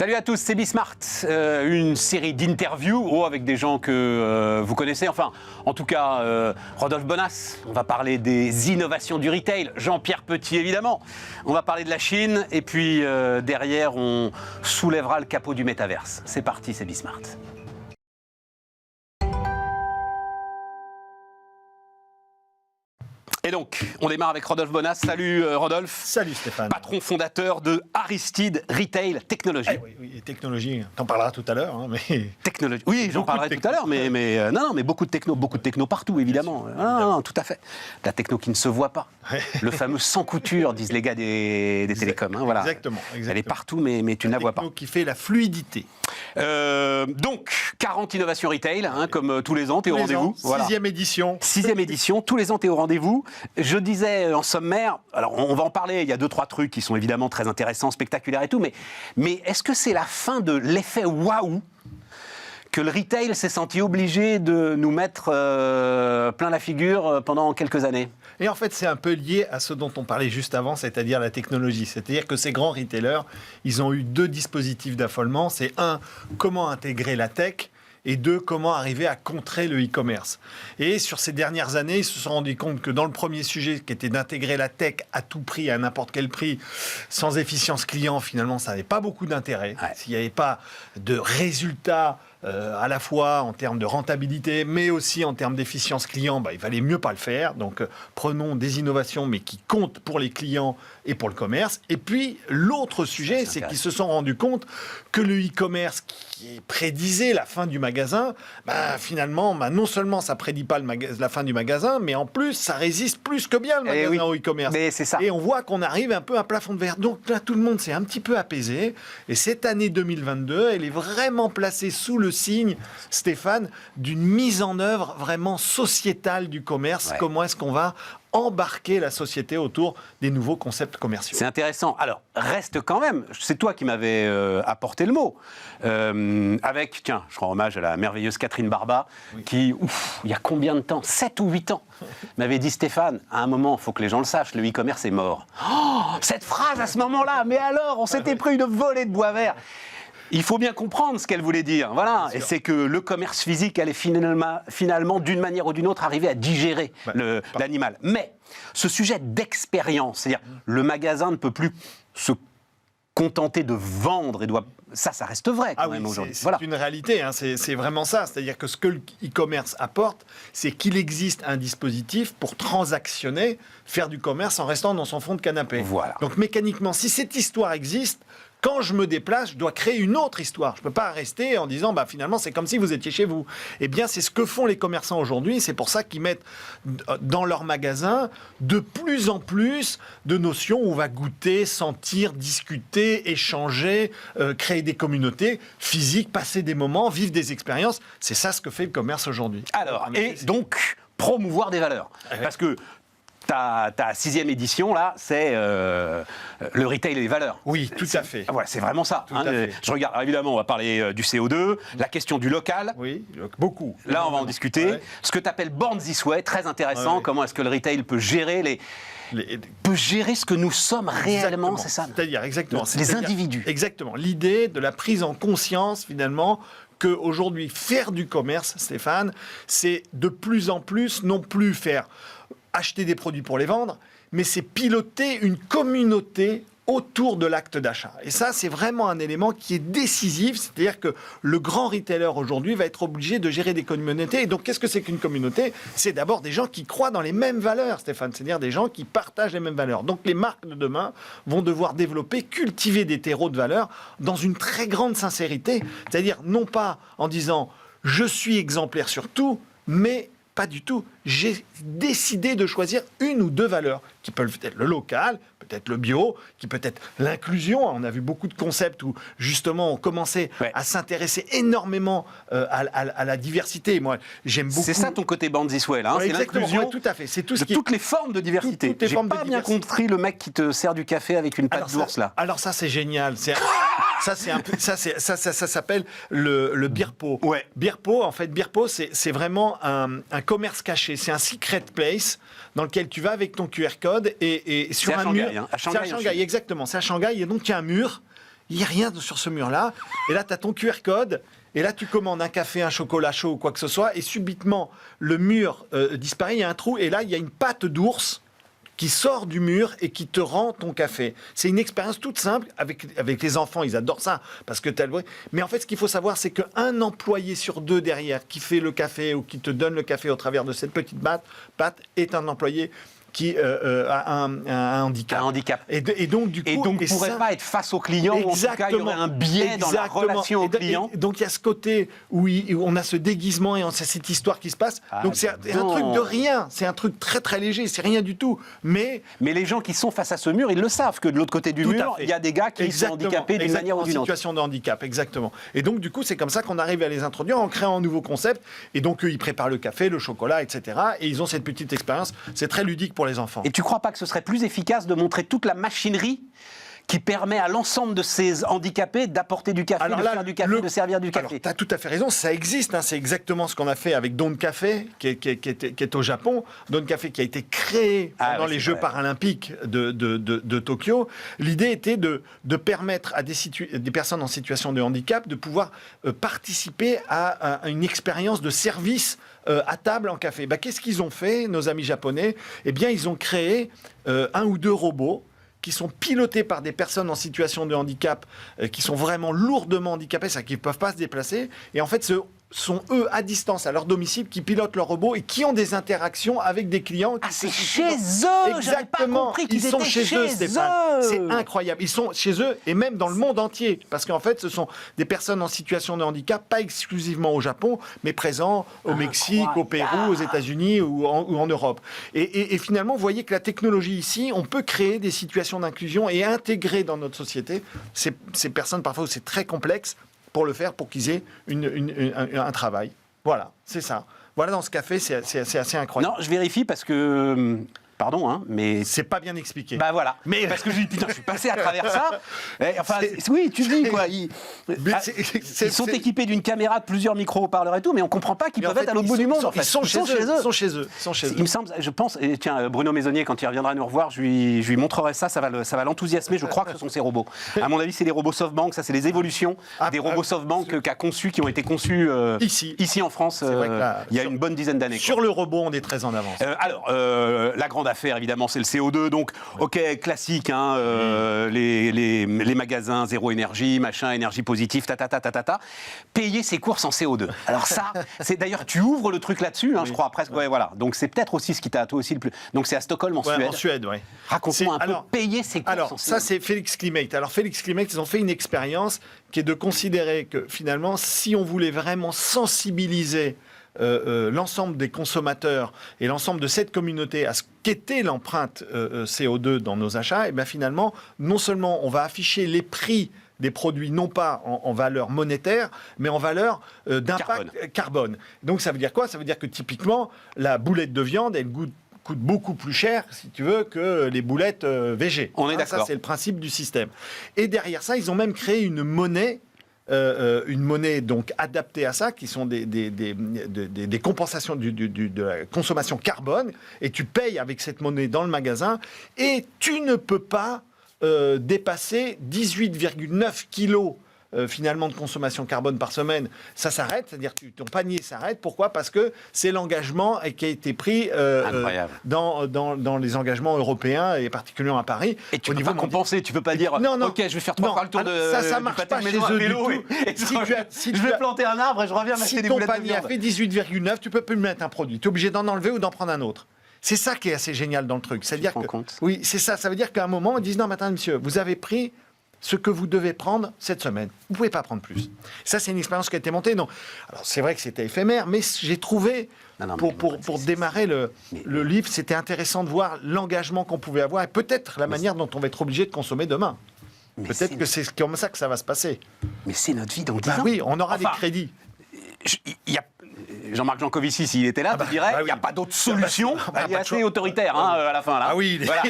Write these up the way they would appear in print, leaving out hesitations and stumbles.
Salut à tous, c'est Bismart, une série d'interviews avec des gens que vous connaissez, enfin, en tout cas, Rodolphe Bonas, on va parler des innovations du retail, Jean-Pierre Petit évidemment, on va parler de la Chine, et puis derrière, on soulèvera le capot du métaverse. C'est parti, c'est Bismart. Et donc, on démarre avec Rodolphe Bonas. Salut Rodolphe. Salut Stéphane. Patron fondateur de Aristide Retail Technologies. Oui, technologie, t'en parleras tout à l'heure. Hein, mais... Technologie. Oui, j'en parlerai tout à l'heure, mais beaucoup de techno partout, évidemment. Non, tout à fait. La techno qui ne se voit pas. Le fameux sans couture, disent les gars des télécoms. Hein, voilà. Exactement. Elle est partout, mais tu ne la vois pas. La techno qui fait la fluidité. Donc, 40 innovations retail, hein, comme tous les ans, t'es au rendez-vous. Sixième édition. Sixième édition, tous les ans, t'es au rendez-vous. Je disais en sommaire, alors on va en parler, il y a 2-3 trucs qui sont évidemment très intéressants, spectaculaires et tout, mais est-ce que c'est la fin de l'effet waouh que le retail s'est senti obligé de nous mettre plein la figure pendant quelques années? Et en fait, c'est un peu lié à ce dont on parlait juste avant, c'est-à-dire la technologie. C'est-à-dire que ces grands retailers, ils ont eu deux dispositifs d'affolement. C'est un, comment intégrer la tech, et deux, comment arriver à contrer le e-commerce. Et sur ces dernières années, ils se sont rendus compte que dans le premier sujet, qui était d'intégrer la tech à tout prix, à n'importe quel prix, sans efficience client, finalement, ça n'avait pas beaucoup d'intérêt. Ouais. S'il n'y avait pas de résultats à la fois en termes de rentabilité, mais aussi en termes d'efficience client, il valait mieux pas le faire. Donc, prenons des innovations, mais qui comptent pour les clients et pour le commerce. Et puis, l'autre sujet, c'est qu'ils se sont rendus compte que le e-commerce qui prédisait la fin du magasin, finalement, non seulement ça prédit pas la fin du magasin, mais en plus, ça résiste plus que bien le magasin au e-commerce. Mais c'est ça. Et on voit qu'on arrive un peu à plafond de verre. Donc là, tout le monde s'est un petit peu apaisé. Et cette année 2022, elle est vraiment placée sous le signe, Stéphane, d'une mise en œuvre vraiment sociétale du commerce. Ouais. Comment est-ce qu'on va embarquer la société autour des nouveaux concepts commerciaux? C'est intéressant. Alors, reste quand même, c'est toi qui m'avais apporté le mot, avec, tiens, je rends hommage à la merveilleuse Catherine Barba, qui, il y a combien de temps, 7 ou 8 ans, m'avait dit, Stéphane, à un moment, il faut que les gens le sachent, le e-commerce est mort. Oh, cette phrase à ce moment-là, mais alors, on s'était pris une volée de bois vert. Il faut bien comprendre ce qu'elle voulait dire, voilà. Et c'est que le commerce physique allait finalement, d'une manière ou d'une autre, arriver à digérer l'animal. Mais ce sujet d'expérience, c'est-à-dire le magasin ne peut plus se contenter de vendre et doit... Ça reste vrai quand même aujourd'hui. C'est une réalité, hein, c'est vraiment ça. C'est-à-dire que ce que le e-commerce apporte, c'est qu'il existe un dispositif pour transactionner, faire du commerce en restant dans son fond de canapé. Voilà. Donc mécaniquement, si cette histoire existe, quand je me déplace, je dois créer une autre histoire. Je ne peux pas rester en disant finalement c'est comme si vous étiez chez vous. Eh bien c'est ce que font les commerçants aujourd'hui. C'est pour ça qu'ils mettent dans leur magasin de plus en plus de notions où on va goûter, sentir, discuter, échanger, créer des communautés physiques, passer des moments, vivre des expériences. C'est ça ce que fait le commerce aujourd'hui. Alors, et donc promouvoir des valeurs. Parce que ta 6e édition, là, c'est le retail et les valeurs. Oui, tout à fait. Voilà, c'est vraiment ça. Je regarde, alors évidemment, on va parler du CO2, la question du local. Oui, beaucoup. Là, on va en discuter. Ouais. Ce que tu appelles Born This Way, très intéressant. Ouais. Comment est-ce que le retail peut gérer peut gérer ce que nous sommes réellement, c'est ça? C'est-à-dire, exactement. Les individus. Exactement. L'idée de la prise en conscience, finalement, qu'aujourd'hui, faire du commerce, Stéphane, c'est de plus en plus, non plus faire acheter des produits pour les vendre, mais c'est piloter une communauté autour de l'acte d'achat. Et ça, c'est vraiment un élément qui est décisif, c'est-à-dire que le grand retailer aujourd'hui va être obligé de gérer des communautés. Et donc, qu'est-ce que c'est qu'une communauté? C'est d'abord des gens qui croient dans les mêmes valeurs, Stéphane, c'est-à-dire des gens qui partagent les mêmes valeurs. Donc, les marques de demain vont devoir développer, cultiver des terreaux de valeurs dans une très grande sincérité, c'est-à-dire non pas en disant « je suis exemplaire sur tout », mais pas du tout. J'ai décidé de choisir une ou deux valeurs qui peuvent être le local, peut-être le bio, qui peut être l'inclusion. On a vu beaucoup de concepts où justement on commençait à s'intéresser énormément à la diversité. Moi, j'aime beaucoup. C'est ça ton côté Born This Way, là. C'est l'inclusion. Tout à fait. C'est tout de toutes les formes de diversité. J'ai pas bien compris le mec qui te sert du café avec une patte d'ours là. Alors ça c'est génial. Ça s'appelle le Birpo. Ouais. Birpo, en fait, Birpo, c'est vraiment un commerce caché. C'est un secret place dans lequel tu vas avec ton QR code et sur un mur. Hein, à Shanghai, exactement. C'est à Shanghai et donc il y a un mur. il n'y a rien sur ce mur-là. Et là, tu as ton QR code. Et là, tu commandes un café, un chocolat chaud ou quoi que ce soit. Et subitement, le mur disparaît. Il y a un trou. Et là, il y a une patte d'ours qui sort du mur et qui te rend ton café. C'est une expérience toute simple. Avec les enfants, ils adorent ça. Parce que tu as le bruit. Mais en fait, ce qu'il faut savoir, c'est qu'un employé sur 2 derrière qui fait le café ou qui te donne le café au travers de cette petite patte est un employé qui a un handicap. Un handicap. Et donc, du coup... ne pourrait pas être face au client, ou en tout cas, il y aurait un biais dans la relation au client. Donc, il y a ce côté où on a ce déguisement et on a cette histoire qui se passe. Donc, c'est un truc de rien. C'est un truc très, très léger. C'est rien du tout. Mais les gens qui sont face à ce mur, ils le savent, que de l'autre côté du mur, il y a des gars qui sont handicapés d'une manière ou d'une autre. En situation de handicap, exactement. Et donc, du coup, c'est comme ça qu'on arrive à les introduire en créant un nouveau concept. Et donc, eux, ils préparent le café, le chocolat, etc. Et ils ont cette petite expérience. C'est très ludique pour les enfants. Et tu crois pas que ce serait plus efficace de montrer toute la machinerie qui permet à l'ensemble de ces handicapés d'apporter du café, faire du café, de servir du café? Alors, tu as tout à fait raison, ça existe. C'est exactement ce qu'on a fait avec Don Café, qui est au Japon. Don Café qui a été créé pendant les Jeux paralympiques de Tokyo. L'idée était de permettre à des personnes en situation de handicap de pouvoir participer à une expérience de service à table en café. Qu'est-ce qu'ils ont fait, nos amis japonais? Eh bien, ils ont créé 1 ou 2 robots qui sont pilotés par des personnes en situation de handicap, qui sont vraiment lourdement handicapées, c'est-à-dire qu'ils ne peuvent pas se déplacer. Et en fait, ce sont eux à distance, à leur domicile, qui pilotent leur robot et qui ont des interactions avec des clients. C'est chez eux. Exactement. Ils sont chez eux, Stéphane. C'est incroyable. Ils sont chez eux et même dans le monde entier. Parce qu'en fait, ce sont des personnes en situation de handicap, pas exclusivement au Japon, mais présents au Mexique, au Pérou, aux États-Unis ou en Europe. Et finalement, vous voyez que la technologie ici, on peut créer des situations d'inclusion et intégrer dans notre société ces personnes, parfois où c'est très complexe, pour le faire, pour qu'ils aient un travail. Voilà, c'est ça. Voilà, dans ce café, c'est assez incroyable. Non, je vérifie parce que... Pardon, hein, mais... C'est pas bien expliqué. Voilà. Mais parce que je dis, putain, je suis passé à travers ça. Oui, tu dis, quoi. Ils sont équipés d'une caméra, de plusieurs micro-haut-parleurs et tout, mais on comprend pas qu'ils peuvent être à l'autre bout du monde. Ils sont chez eux. Il me semble, je pense, et tiens, Bruno Maisonnier, quand il reviendra nous revoir, je lui montrerai ça, ça va l'enthousiasmer. Je crois que ce sont ces robots. À mon avis, c'est les robots SoftBank, ça, c'est les évolutions des robots SoftBank qui ont été conçus ici en France il y a une bonne dizaine d'années. Sur le robot, on est très en avance. Alors, la grande affaire, évidemment, c'est le CO2. Donc, ok, classique, hein, les magasins zéro énergie, machin, énergie positive, payer ses courses en CO2. Alors ça, c'est d'ailleurs, tu ouvres le truc là-dessus, hein, je crois, presque. Ouais, voilà. Donc, c'est peut-être aussi ce qui t'a toi aussi le plus. Donc, c'est à Stockholm, en Suède. En Suède, oui. Raconte-moi un peu, payer ses courses en CO2. Alors, ça, c'est Felix Klimate. Alors, Felix Klimate, ils ont fait une expérience qui est de considérer que, finalement, si on voulait vraiment sensibiliser l'ensemble des consommateurs et l'ensemble de cette communauté à ce qu'était l'empreinte CO2 dans nos achats, et bien finalement, non seulement on va afficher les prix des produits, non pas en valeur monétaire, mais en valeur d'impact carbone. Donc ça veut dire quoi? Ça veut dire que typiquement, la boulette de viande, elle coûte beaucoup plus cher, si tu veux, que les boulettes VG. On est d'accord. Ça, c'est le principe du système. Et derrière ça, ils ont même créé une monnaie donc adaptée à ça, qui sont des compensations de la consommation carbone, et tu payes avec cette monnaie dans le magasin, et tu ne peux pas dépasser 18,9 kilos finalement de consommation carbone par semaine. Ça s'arrête, c'est-à-dire que ton panier s'arrête. Pourquoi? Parce que c'est l'engagement qui a été pris dans les engagements européens, et particulièrement à Paris. Et tu peux pas compenser, tu peux pas dire non, ok, je vais faire 3 fois le tour de ça marche pas chez eux du tout. Je vais planter un arbre et je reviens m'acheter des boulettes de viande. Si ton panier a fait 18,9, tu peux plus mettre un produit. Tu es obligé d'en enlever ou d'en prendre un autre. C'est ça qui est assez génial dans le truc. C'est-à-dire que, oui, c'est ça. Ça veut dire qu'à un moment, ils disent non, maintenant, monsieur, vous avez pris ce que vous devez prendre cette semaine. Vous ne pouvez pas prendre plus. Ça, c'est une expérience qui a été montée. Non. Alors, c'est vrai que c'était éphémère, mais j'ai trouvé, pour démarrer le livre, c'était intéressant de voir l'engagement qu'on pouvait avoir et peut-être la manière dont on va être obligé de consommer demain. Peut-être que c'est comme ça que ça va se passer. Mais c'est notre vie dans 10 ans. Oui, on aura des crédits. Il y a Jean-Marc Jancovici, s'il était là, tu dirais, il n'y a pas d'autre solution. Il est assez autoritaire à la fin. Là. Ah oui, voilà.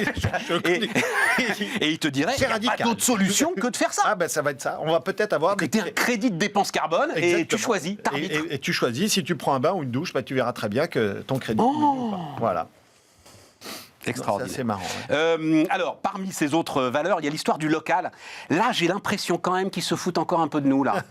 Et il te dirait, il n'y a pas d'autre solution que de faire ça. Ah ben ça va être ça. On va peut-être avoir des crédits de dépenses carbone. Exactement. Et tu choisis, t'arbitres. Et tu choisis, si tu prends un bain ou une douche, tu verras très bien que ton crédit... Voilà. extraordinaire. C'est marrant. Ouais. Alors, parmi ces autres valeurs, il y a l'histoire du local. Là, j'ai l'impression quand même qu'ils se foutent encore un peu de nous, là.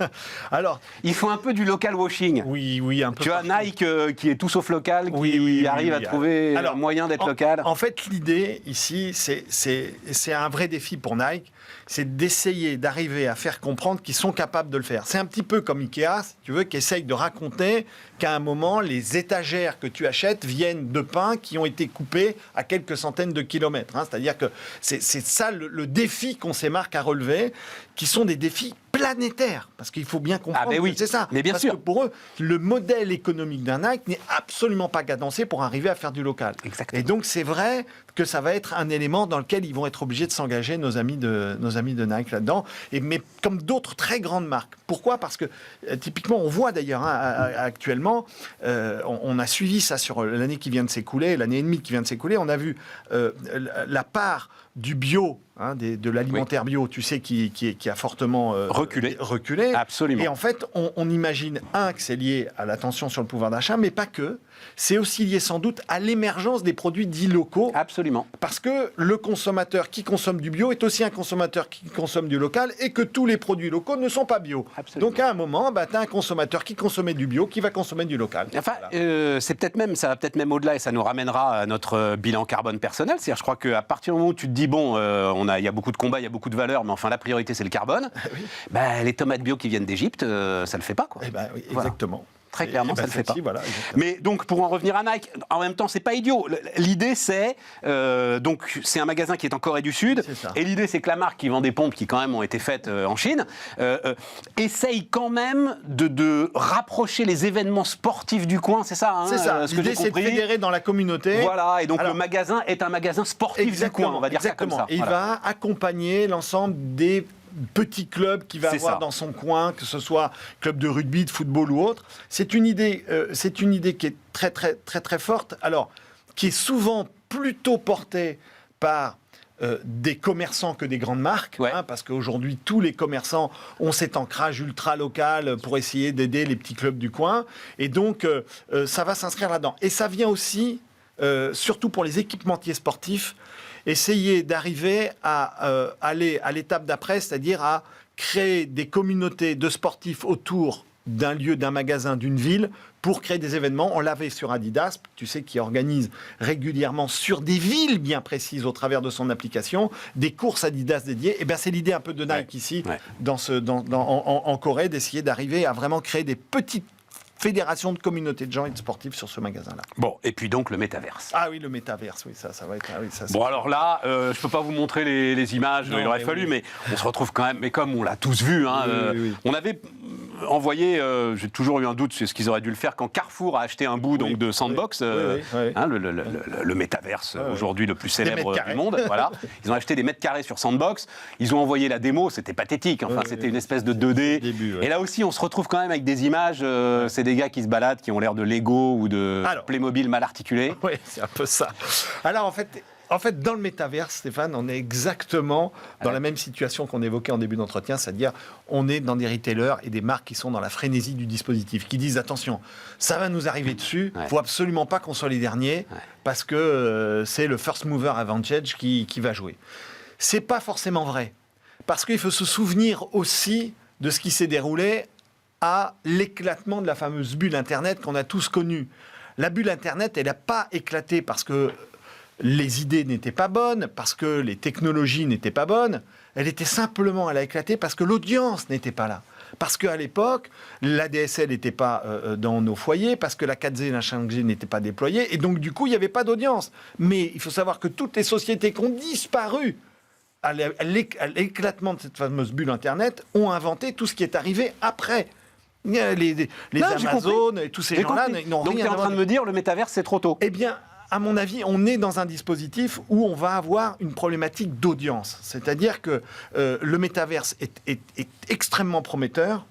Alors, Ils font un peu du local washing. oui, un peu. Tu as partout. Nike qui est tout sauf local, qui arrive à trouver un moyen d'être local. En fait, l'idée ici, c'est un vrai défi pour Nike, c'est d'essayer d'arriver à faire comprendre qu'ils sont capables de le faire. C'est un petit peu comme Ikea, si tu veux, qui essaye de raconter qu'à un moment, les étagères que tu achètes viennent de pins qui ont été coupés à quelques centaines de kilomètres. Hein. C'est-à-dire que c'est ça le défi qu'ont ces marques à relever, qui sont des défis planétaires. Parce qu'il faut bien comprendre que c'est ça. Mais bien parce sûr. que pour eux, le modèle économique d'un Nike n'est absolument pas cadencé pour arriver à faire du local. Exactement. Et donc, c'est vrai que ça va être un élément dans lequel ils vont être obligés de s'engager, nos amis de Nike là-dedans. Mais comme d'autres très grandes marques. Pourquoi ? Parce que typiquement, on voit d'ailleurs actuellement, on a suivi ça sur l'année qui vient de s'écouler, l'année et demie qui vient de s'écouler, on a vu la part du bio, de l'alimentaire bio, tu sais, qui a fortement reculé. Absolument. Et en fait, on imagine, que c'est lié à la tension sur le pouvoir d'achat, mais pas que. C'est aussi lié sans doute à l'émergence des produits dits locaux. Absolument. Parce que le consommateur qui consomme du bio est aussi un consommateur qui consomme du local et que tous les produits locaux ne sont pas bio. Absolument. Donc à un moment, tu as un consommateur qui consommait du bio qui va consommer du local. Enfin, voilà. c'est peut-être même, ça va peut-être même au-delà et ça nous ramènera à notre bilan carbone personnel. C'est-à-dire, je crois qu'à partir du moment où tu te dis, bon, il y a beaucoup de combats, il y a beaucoup de valeurs, mais enfin la priorité c'est le carbone, Oui. Les tomates bio qui viennent d'Égypte, ça le fait pas, quoi. Oui, Voilà. exactement. Très clairement, ça ne le fait pas. Voilà, mais donc, pour en revenir à Nike, en même temps, c'est pas idiot. L'idée, c'est donc c'est un magasin qui est en Corée du Sud, et l'idée, c'est que la marque qui vend des pompes qui quand même ont été faites en Chine essaye quand même de rapprocher les événements sportifs du coin. C'est ça, c'est ça. Ce que j'ai l'idée, c'est de fédérer dans la communauté. Voilà, et donc le magasin est un magasin sportif du coin. On va dire ça comme ça. Et il va accompagner l'ensemble des petits clubs qu'il va avoir dans son coin, que ce soit club de rugby, de football ou autre. C'est une idée qui est très très très très forte. Alors, qui est souvent plutôt portée par des commerçants que des grandes marques, parce qu'aujourd'hui tous les commerçants ont cet ancrage ultra local pour essayer d'aider les petits clubs du coin. Et donc ça va s'inscrire là-dedans. Et ça vient aussi, surtout pour les équipementiers sportifs, essayer d'arriver à aller à l'étape d'après, c'est-à-dire à créer des communautés de sportifs autour d'un lieu, d'un magasin, d'une ville, pour créer des événements. On l'avait sur Adidas, tu sais, qui organise régulièrement sur des villes bien précises au travers de son application, des courses Adidas dédiées. Et bien, c'est l'idée un peu de Nike ici, en Corée, d'essayer d'arriver à vraiment créer des petites fédération de communautés de gens et de sportifs sur ce magasin-là. Bon, et puis donc le métaverse. Ah oui, le métaverse, oui, ça va être... bon, alors là, je peux pas vous montrer les images, il aurait fallu, mais on se retrouve quand même, mais comme on l'a tous vu, on avait envoyé, j'ai toujours eu un doute sur ce qu'ils auraient dû le faire quand Carrefour a acheté un bout donc, de Sandbox, le métaverse aujourd'hui le plus célèbre du monde. Voilà. Ils ont acheté des mètres carrés sur Sandbox, ils ont envoyé la démo, c'était pathétique, c'était une espèce de 2D. Et là aussi, on se retrouve quand même avec des images, c'est des gars qui se baladent, qui ont l'air de Lego ou de Playmobil mal articulés. Oui, c'est un peu ça. Alors en fait, dans le métaverse, Stéphane, on est exactement dans la même situation qu'on évoquait en début d'entretien, c'est-à-dire on est dans des retailers et des marques qui sont dans la frénésie du dispositif, qui disent attention, ça va nous arriver dessus, il ne faut absolument pas qu'on soit les derniers, parce que c'est le first mover advantage qui va jouer. C'est pas forcément vrai, parce qu'il faut se souvenir aussi de ce qui s'est déroulé à l'éclatement de la fameuse bulle Internet qu'on a tous connue. La bulle Internet, elle n'a pas éclaté parce que les idées n'étaient pas bonnes, parce que les technologies n'étaient pas bonnes. Elle a éclaté parce que l'audience n'était pas là. Parce qu'à l'époque, l'ADSL n'était pas dans nos foyers, parce que la 4G et la 5G n'étaient pas déployées, et donc du coup, il n'y avait pas d'audience. Mais il faut savoir que toutes les sociétés qui ont disparu à l'éclatement de cette fameuse bulle Internet ont inventé tout ce qui est arrivé après. Les Amazon et tous ces gens-là n'ont rien. Donc tu es en train de me dire le métaverse c'est trop tôt. Eh bien, à mon avis, on est dans un dispositif où on va avoir une problématique d'audience. C'est-à-dire que le métaverse est extrêmement prometteur.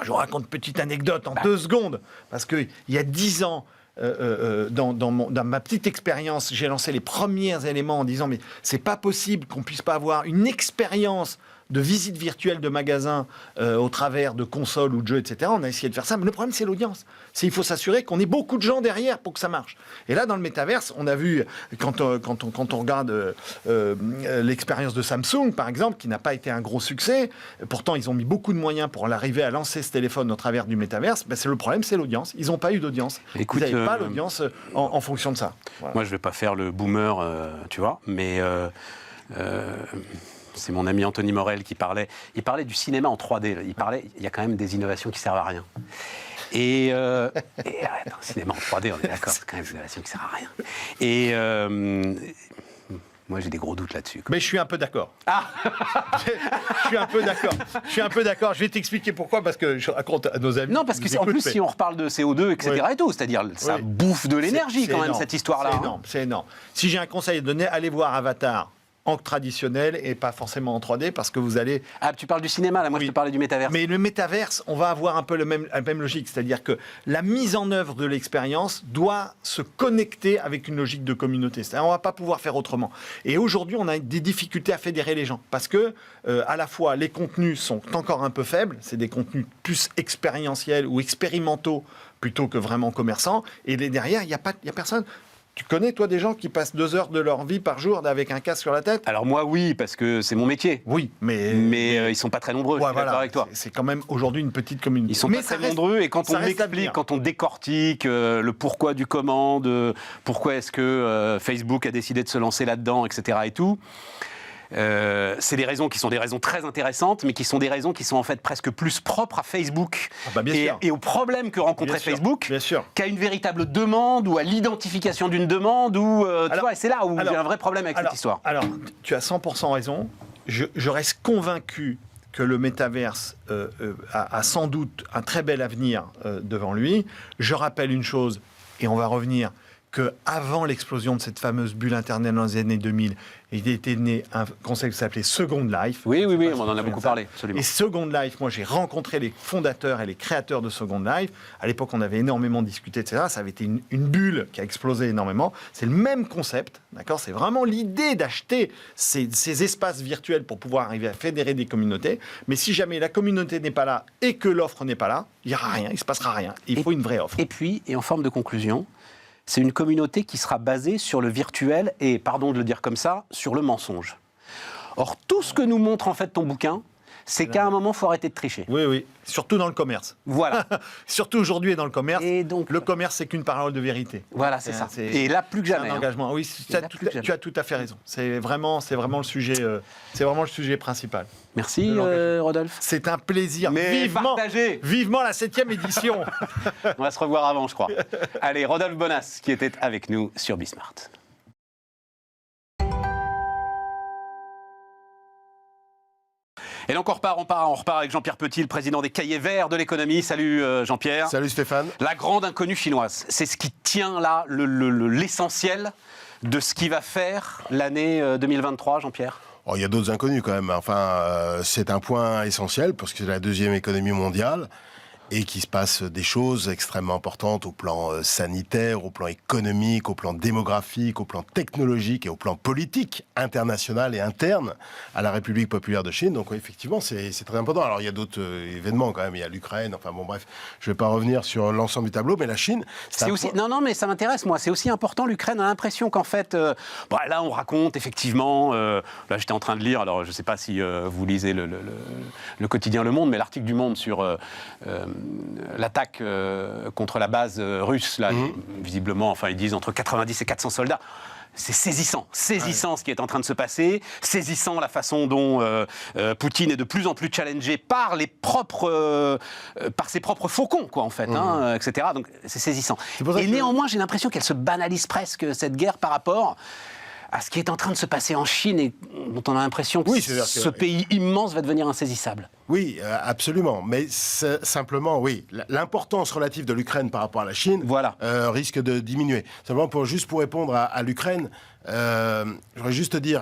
Je vous raconte une petite anecdote en 2 secondes, parce qu'il y a 10 ans, dans ma petite expérience, j'ai lancé les premiers éléments en disant mais c'est pas possible qu'on puisse pas avoir une expérience de visites virtuelles de magasins au travers de consoles ou de jeux, etc. On a essayé de faire ça, mais le problème, c'est l'audience. Il faut s'assurer qu'on ait beaucoup de gens derrière pour que ça marche. Et là, dans le métaverse, on a vu, quand on regarde l'expérience de Samsung, par exemple, qui n'a pas été un gros succès, pourtant, ils ont mis beaucoup de moyens pour arriver à lancer ce téléphone au travers du métaverse, c'est le problème, c'est l'audience. Ils n'ont pas eu d'audience. Écoute, ils n'avaient pas l'audience en fonction de ça. Voilà. Moi, je ne vais pas faire le boomer, tu vois, mais c'est mon ami Anthony Morel qui parlait. Il parlait du cinéma en 3D. Il y a quand même des innovations qui servent à rien. Et le cinéma en 3D, on est d'accord, c'est quand même une innovation qui sert à rien. Et moi, j'ai des gros doutes là-dessus. Mais je suis un peu d'accord. Ah Je suis un peu d'accord. Je vais t'expliquer pourquoi, parce que je raconte à nos amis. Non, parce que en plus, si on reparle de CO2, etc. Oui. et tout, c'est-à-dire ça bouffe de l'énergie quand même, énorme. cette histoire-là. C'est énorme. Si j'ai un conseil à donner, allez voir Avatar en traditionnel et pas forcément en 3D, parce que vous allez... Ah, tu parles du cinéma, là, moi je te parlais du métaverse. Mais le métaverse, on va avoir un peu la même logique, c'est-à-dire que la mise en œuvre de l'expérience doit se connecter avec une logique de communauté. C'est-à-dire on ne va pas pouvoir faire autrement. Et aujourd'hui, on a des difficultés à fédérer les gens, parce que à la fois les contenus sont encore un peu faibles, c'est des contenus plus expérientiels ou expérimentaux plutôt que vraiment commerçants, et derrière, il n'y a personne. Tu connais, toi, des gens qui passent 2 heures de leur vie par jour avec un casque sur la tête ? Alors moi, oui, parce que c'est mon métier. Oui, mais ils ne sont pas très nombreux, je suis d'accord avec toi. C'est quand même aujourd'hui une petite communauté. Ils sont pas très nombreux, et quand on explique, quand on décortique le pourquoi du comment, pourquoi est-ce que Facebook a décidé de se lancer là-dedans, etc. et tout... c'est des raisons qui sont des raisons très intéressantes, mais qui sont des raisons qui sont en fait presque plus propres à Facebook et aux problèmes que rencontrait Facebook qu'à une véritable demande ou à l'identification d'une demande. Tu vois, et c'est là où j'ai un vrai problème avec cette histoire. Alors, tu as 100% raison. Je reste convaincu que le métaverse a sans doute un très bel avenir devant lui. Je rappelle une chose, et on va revenir, qu'avant l'explosion de cette fameuse bulle Internet dans les années 2000, il était né un concept qui s'appelait Second Life. Oui, on en a beaucoup parlé, absolument. Et Second Life, moi j'ai rencontré les fondateurs et les créateurs de Second Life. À l'époque, on avait énormément discuté, etc. Ça avait été une bulle qui a explosé énormément. C'est le même concept, d'accord ? C'est vraiment l'idée d'acheter ces espaces virtuels pour pouvoir arriver à fédérer des communautés. Mais si jamais la communauté n'est pas là et que l'offre n'est pas là, il n'y aura rien, il ne se passera rien. Il faut une vraie offre. Et puis, et en forme de conclusion, c'est une communauté qui sera basée sur le virtuel et, pardon de le dire comme ça, sur le mensonge. Or, tout ce que nous montre en fait ton bouquin, c'est qu'à un moment, il faut arrêter de tricher. Oui, surtout dans le commerce. Voilà. Surtout aujourd'hui dans le commerce. Et donc, le commerce, c'est qu'une parole de vérité. Voilà, c'est ça. Et là, plus que jamais. C'est un engagement. Oui, tu as tout à fait raison. C'est vraiment le sujet. C'est vraiment le sujet principal. Merci, Rodolphe. C'est un plaisir. Mais vivement la 7e édition. On va se revoir avant, je crois. Allez, Rodolphe Bonas, qui était avec nous sur Bismart. Et donc on repart avec Jean-Pierre Petit, le président des Cahiers Verts de l'économie. Salut Jean-Pierre. Salut Stéphane. La grande inconnue chinoise, c'est ce qui tient là l'essentiel de ce qui va faire l'année 2023, Jean-Pierre. Oh, il y a d'autres inconnus quand même. Enfin, c'est un point essentiel parce que c'est la 2e économie mondiale et qu'il se passe des choses extrêmement importantes au plan sanitaire, au plan économique, au plan démographique, au plan technologique et au plan politique, international et interne à la République populaire de Chine. Donc effectivement, c'est très important. Alors il y a d'autres événements quand même, il y a l'Ukraine, enfin bon bref, je ne vais pas revenir sur l'ensemble du tableau, mais la Chine... C'est aussi... Non, mais ça m'intéresse moi, c'est aussi important l'Ukraine. On a l'impression qu'en fait, là on raconte effectivement, là j'étais en train de lire, alors je ne sais pas si vous lisez le quotidien Le Monde, mais l'article du Monde sur... l'attaque contre la base russe, là, visiblement, enfin ils disent entre 90 et 400 soldats. C'est saisissant ce qui est en train de se passer, saisissant la façon dont Poutine est de plus en plus challengé par ses propres faucons, quoi, en fait, etc. Donc c'est saisissant. Et néanmoins, j'ai l'impression qu'elle se banalise presque, cette guerre, par rapport à ce qui est en train de se passer en Chine et dont on a l'impression que ce pays immense va devenir insaisissable. Oui, absolument. Mais simplement, oui, l'importance relative de l'Ukraine par rapport à la Chine risque de diminuer. Simplement, juste pour répondre à l'Ukraine, je voudrais juste te dire...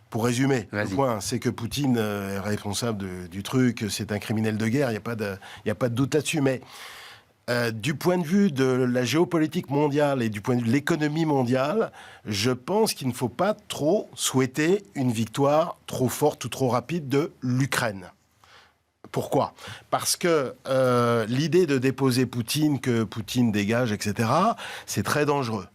Pour résumer, le point, c'est que Poutine est responsable du truc, c'est un criminel de guerre, il n'y a pas de doute là-dessus, mais Du point de vue de la géopolitique mondiale et du point de vue de l'économie mondiale, je pense qu'il ne faut pas trop souhaiter une victoire trop forte ou trop rapide de l'Ukraine. Pourquoi ? Parce que l'idée de déposer Poutine, que Poutine dégage, etc., c'est très dangereux.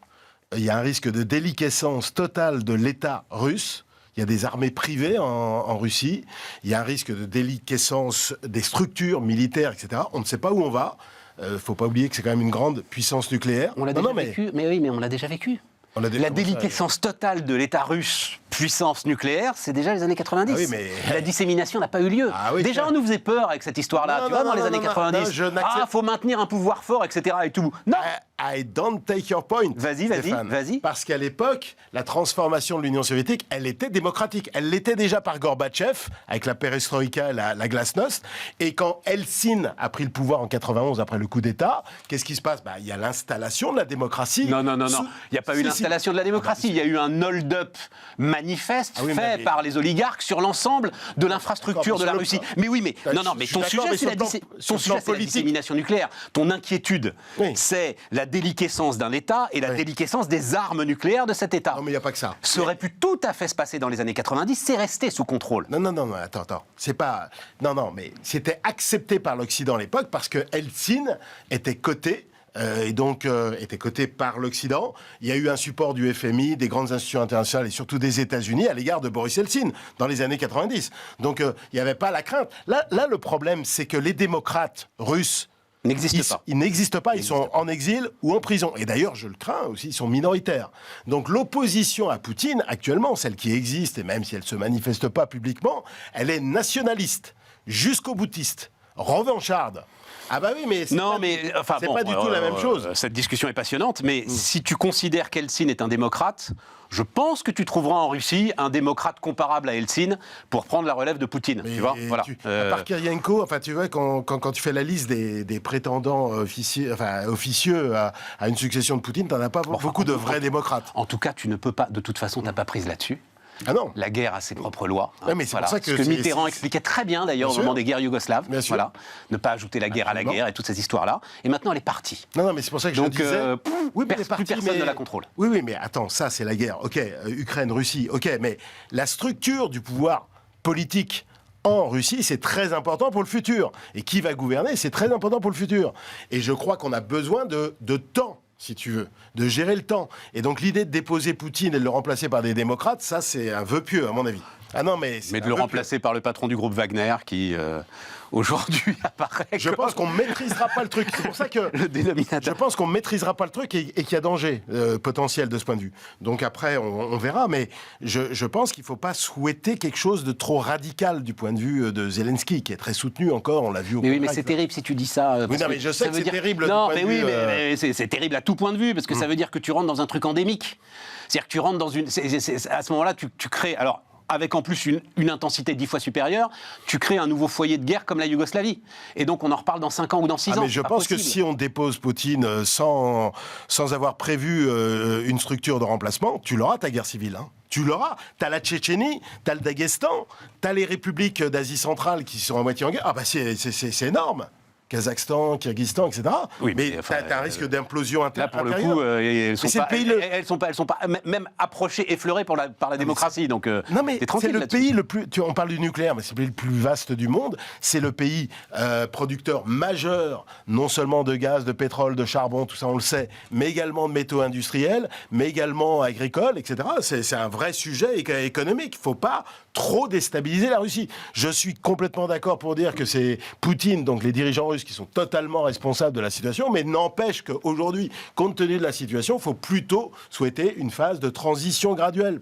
Il y a un risque de déliquescence totale de l'État russe. Il y a des armées privées en Russie. Il y a un risque de déliquescence des structures militaires, etc. On ne sait pas où on va. Faut pas oublier que c'est quand même une grande puissance nucléaire. On l'a déjà vécu. Mais oui, mais on l'a déjà vécu. La déliquescence totale de l'État russe, puissance nucléaire, c'est déjà les années 90. Ah oui, mais... La dissémination n'a pas eu lieu. Ah oui, déjà, on nous faisait peur avec cette histoire-là. Tu vois, dans les années 90. Faut maintenir un pouvoir fort, etc. et tout. Non. I don't take your point. Vas-y. Parce qu'à l'époque, la transformation de l'Union soviétique, elle était démocratique. Elle l'était déjà par Gorbatchev, avec la perestroïka, la glasnost. Et quand Helsinki a pris le pouvoir en 91 après le coup d'État, qu'est-ce qui se passe ? Il y a l'installation de la démocratie. Non. Il n'y a pas eu l'installation de la démocratie. Il y a eu un hold-up manifeste fait par les oligarques sur l'ensemble de l'infrastructure de la Russie. Mais oui, mais ton sujet, c'est la dissémination nucléaire. Ton inquiétude, c'est la déliquescence d'un État et la déliquescence des armes nucléaires de cet État. Non, mais il n'y a pas que ça. Ça aurait pu tout à fait se passer dans les années 90, c'est resté sous contrôle. Non, attends. C'est pas... Non, mais c'était accepté par l'Occident à l'époque parce que Helsinki était coté et donc était coté par l'Occident. Il y a eu un support du FMI, des grandes institutions internationales et surtout des États-Unis à l'égard de Boris Helsinki dans les années 90. Donc il n'y avait pas la crainte. Là, le problème, c'est que les démocrates russes ils n'existent pas, ils sont en exil ou en prison. Et d'ailleurs, je le crains aussi, ils sont minoritaires. Donc l'opposition à Poutine, actuellement, celle qui existe, et même si elle ne se manifeste pas publiquement, elle est nationaliste, jusqu'au boutiste, revancharde. Ah bah oui, mais c'est pas du tout la même chose. Cette discussion est passionnante, mais si tu considères qu'Helsinki est un démocrate, je pense que tu trouveras en Russie un démocrate comparable à Helsinki pour prendre la relève de Poutine. Mais tu vois, voilà. À part Kirienko, tu vois, quand tu fais la liste des prétendants officieux à une succession de Poutine, t'en as pas beaucoup de vrais démocrates. En tout cas, tu ne peux pas, de toute façon, t'as pas prise là-dessus. Ah non. La guerre a ses propres lois. Mais c'est pour ça que Mitterrand expliquait très bien, d'ailleurs, au moment des guerres yougoslaves. Voilà. Ne pas ajouter la guerre à la guerre et toutes ces histoires-là. Et maintenant, elle est partie. Non, mais c'est pour ça que je disais... plus personne ne la contrôle. Oui, mais attends, ça, c'est la guerre. OK, Ukraine, Russie, OK, mais la structure du pouvoir politique en Russie, c'est très important pour le futur. Et qui va gouverner, c'est très important pour le futur. Et je crois qu'on a besoin de temps, si tu veux, de gérer le temps. Et donc l'idée de déposer Poutine et de le remplacer par des démocrates, ça c'est un vœu pieux à mon avis. Ah non, mais de le remplacer par le patron du groupe Wagner qui aujourd'hui apparaît. Je pense qu'on maîtrisera pas le truc. C'est pour ça que le dénominateur. Je pense qu'on maîtrisera pas le truc et qu'il y a danger potentiel de ce point de vue. Donc après, on verra. Mais je pense qu'il faut pas souhaiter quelque chose de trop radical du point de vue de Zelensky, qui est très soutenu encore. On l'a vu au Mais oui, mais c'est terrible si tu dis ça. Oui, non, mais je sais que c'est terrible. Non, mais oui, mais c'est terrible à tout point de vue parce que ça veut dire que tu rentres dans un truc endémique. C'est-à-dire que tu rentres dans une. À ce moment-là, tu crées. Alors, avec en plus une intensité 10 fois supérieure, tu crées un nouveau foyer de guerre comme la Yougoslavie. Et donc on en reparle dans 5 ans ou dans 6 ans. Mais je pense que si on dépose Poutine sans avoir prévu une structure de remplacement, tu l'auras ta guerre civile. Hein. Tu l'auras. T'as la Tchétchénie, t'as le Daghestan, t'as les républiques d'Asie centrale qui sont à moitié en guerre. Ah bah c'est énorme. Kazakhstan, Kyrgyzstan, etc. Oui, mais t'as un risque d'implosion intérieure. Là, pour le coup, elles sont pas même approchées, effleurées par la démocratie. Donc, non, mais c'est le pays le plus... On parle du nucléaire, mais c'est le pays le plus vaste du monde. C'est le pays producteur majeur, non seulement de gaz, de pétrole, de charbon, tout ça, on le sait, mais également de métaux industriels, mais également agricoles, etc. C'est un vrai sujet économique. Il ne faut pas trop déstabiliser la Russie. Je suis complètement d'accord pour dire que c'est Poutine, donc les dirigeants russes, qui sont totalement responsables de la situation, mais n'empêche qu'aujourd'hui, compte tenu de la situation, il faut plutôt souhaiter une phase de transition graduelle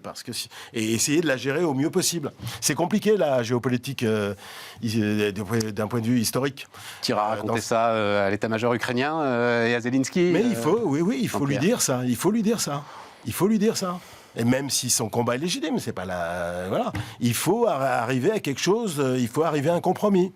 et essayer de la gérer au mieux possible. C'est compliqué, la géopolitique, d'un point de vue historique. Tu iras raconter ça à l'état-major ukrainien et à Zelensky. Mais il faut lui dire ça. Il faut lui dire ça. Et même si son combat est légitime, c'est pas la... Voilà. Il faut arriver à quelque chose, il faut arriver à un compromis.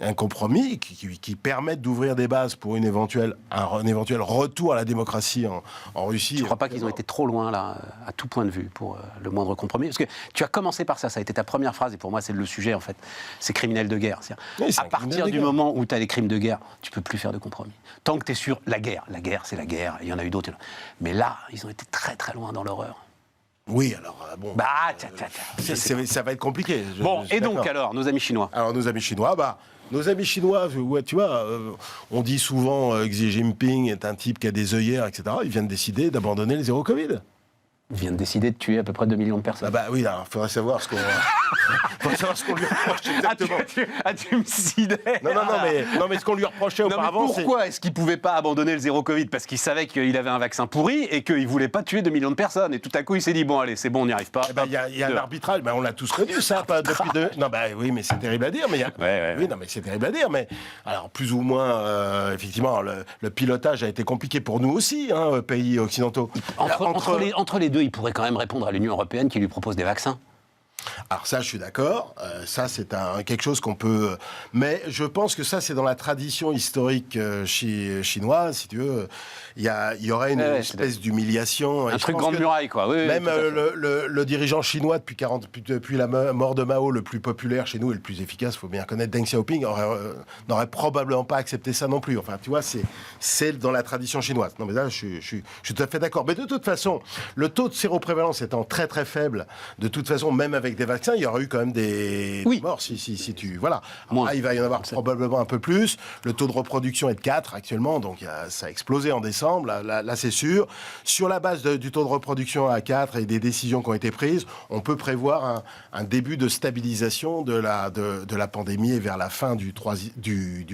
Un compromis qui permette d'ouvrir des bases pour un éventuel retour à la démocratie en Russie. Je ne crois pas qu'ils ont été trop loin, là, à tout point de vue, pour le moindre compromis. Parce que tu as commencé par ça, ça a été ta première phrase, et pour moi, c'est le sujet, en fait. C'est criminel de guerre. Oui, à partir du moment où tu as les crimes de guerre, tu ne peux plus faire de compromis. Tant que tu es sur la guerre, c'est la guerre, il y en a eu d'autres. Mais là, ils ont été très, très loin dans l'horreur. Oui, alors, bon... ça va être compliqué. Et donc, alors, nos amis chinois? Alors, nos amis chinois, ouais, tu vois, on dit souvent que Xi Jinping est un type qui a des œillères, etc. Ils viennent décider d'abandonner le zéro Covid. Ils viennent décider de tuer à peu près 2 millions de personnes. Ah bah oui, alors il faudrait savoir ce qu'on lui reproche exactement. Tu me sidères. Non, mais ce qu'on lui reprochait auparavant, c'est... Pourquoi est-ce qu'il ne pouvait pas abandonner le zéro Covid? Parce qu'il savait qu'il avait un vaccin pourri et qu'il ne voulait pas tuer 2 millions de personnes. Et tout à coup, il s'est dit, bon, allez, c'est bon, on n'y arrive pas. Il y a un arbitrage, on l'a tous connu, ça, pas depuis deux... Non, oui, mais c'est terrible à dire. Mais Oui, non, mais c'est terrible à dire. Mais alors, plus ou moins, effectivement, le pilotage a été compliqué pour nous aussi, pays occidentaux. Entre les deux, il pourrait quand même répondre à l'Union européenne qui lui propose des vaccins. Alors ça, je suis d'accord. Ça, c'est quelque chose qu'on peut... Mais je pense que ça, c'est dans la tradition historique chinoise, si tu veux. Il y aurait une espèce d'humiliation. Un truc grande muraille, quoi. Oui, même le dirigeant chinois, depuis la mort de Mao, le plus populaire chez nous et le plus efficace, il faut bien connaître, Deng Xiaoping, n'aurait probablement pas accepté ça non plus. Enfin, tu vois, c'est dans la tradition chinoise. Non, mais là, je suis tout à fait d'accord. Mais de toute façon, le taux de séroprévalence étant très, très faible, de toute façon, même avec des vaccins, il y aurait eu quand même des morts si tu... Voilà. Alors, là, il va y en avoir probablement un peu plus. Le taux de reproduction est de 4 actuellement, donc ça a explosé en décembre. Là, c'est sûr. Sur la base du taux de reproduction à 4 et des décisions qui ont été prises, on peut prévoir un début de stabilisation de la pandémie vers la fin du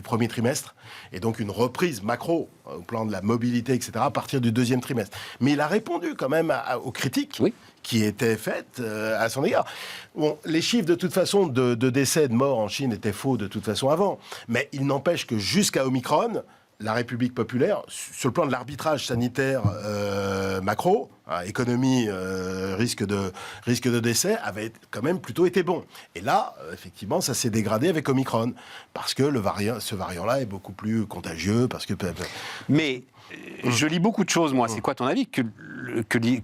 premier trimestre, et donc une reprise macro au plan de la mobilité, etc., à partir du deuxième trimestre. Mais il a répondu quand même aux critiques qui étaient faites à son égard. Bon, les chiffres, de toute façon, de décès, de morts en Chine étaient faux de toute façon avant. Mais il n'empêche que jusqu'à Omicron, la République populaire, sur le plan de l'arbitrage sanitaire macro, économie, risque de décès, avait quand même plutôt été bon. Et là, effectivement, ça s'est dégradé avec Omicron, parce que ce variant-là est beaucoup plus contagieux, parce que... Mais... Je lis beaucoup de choses, moi. C'est quoi ton avis? Que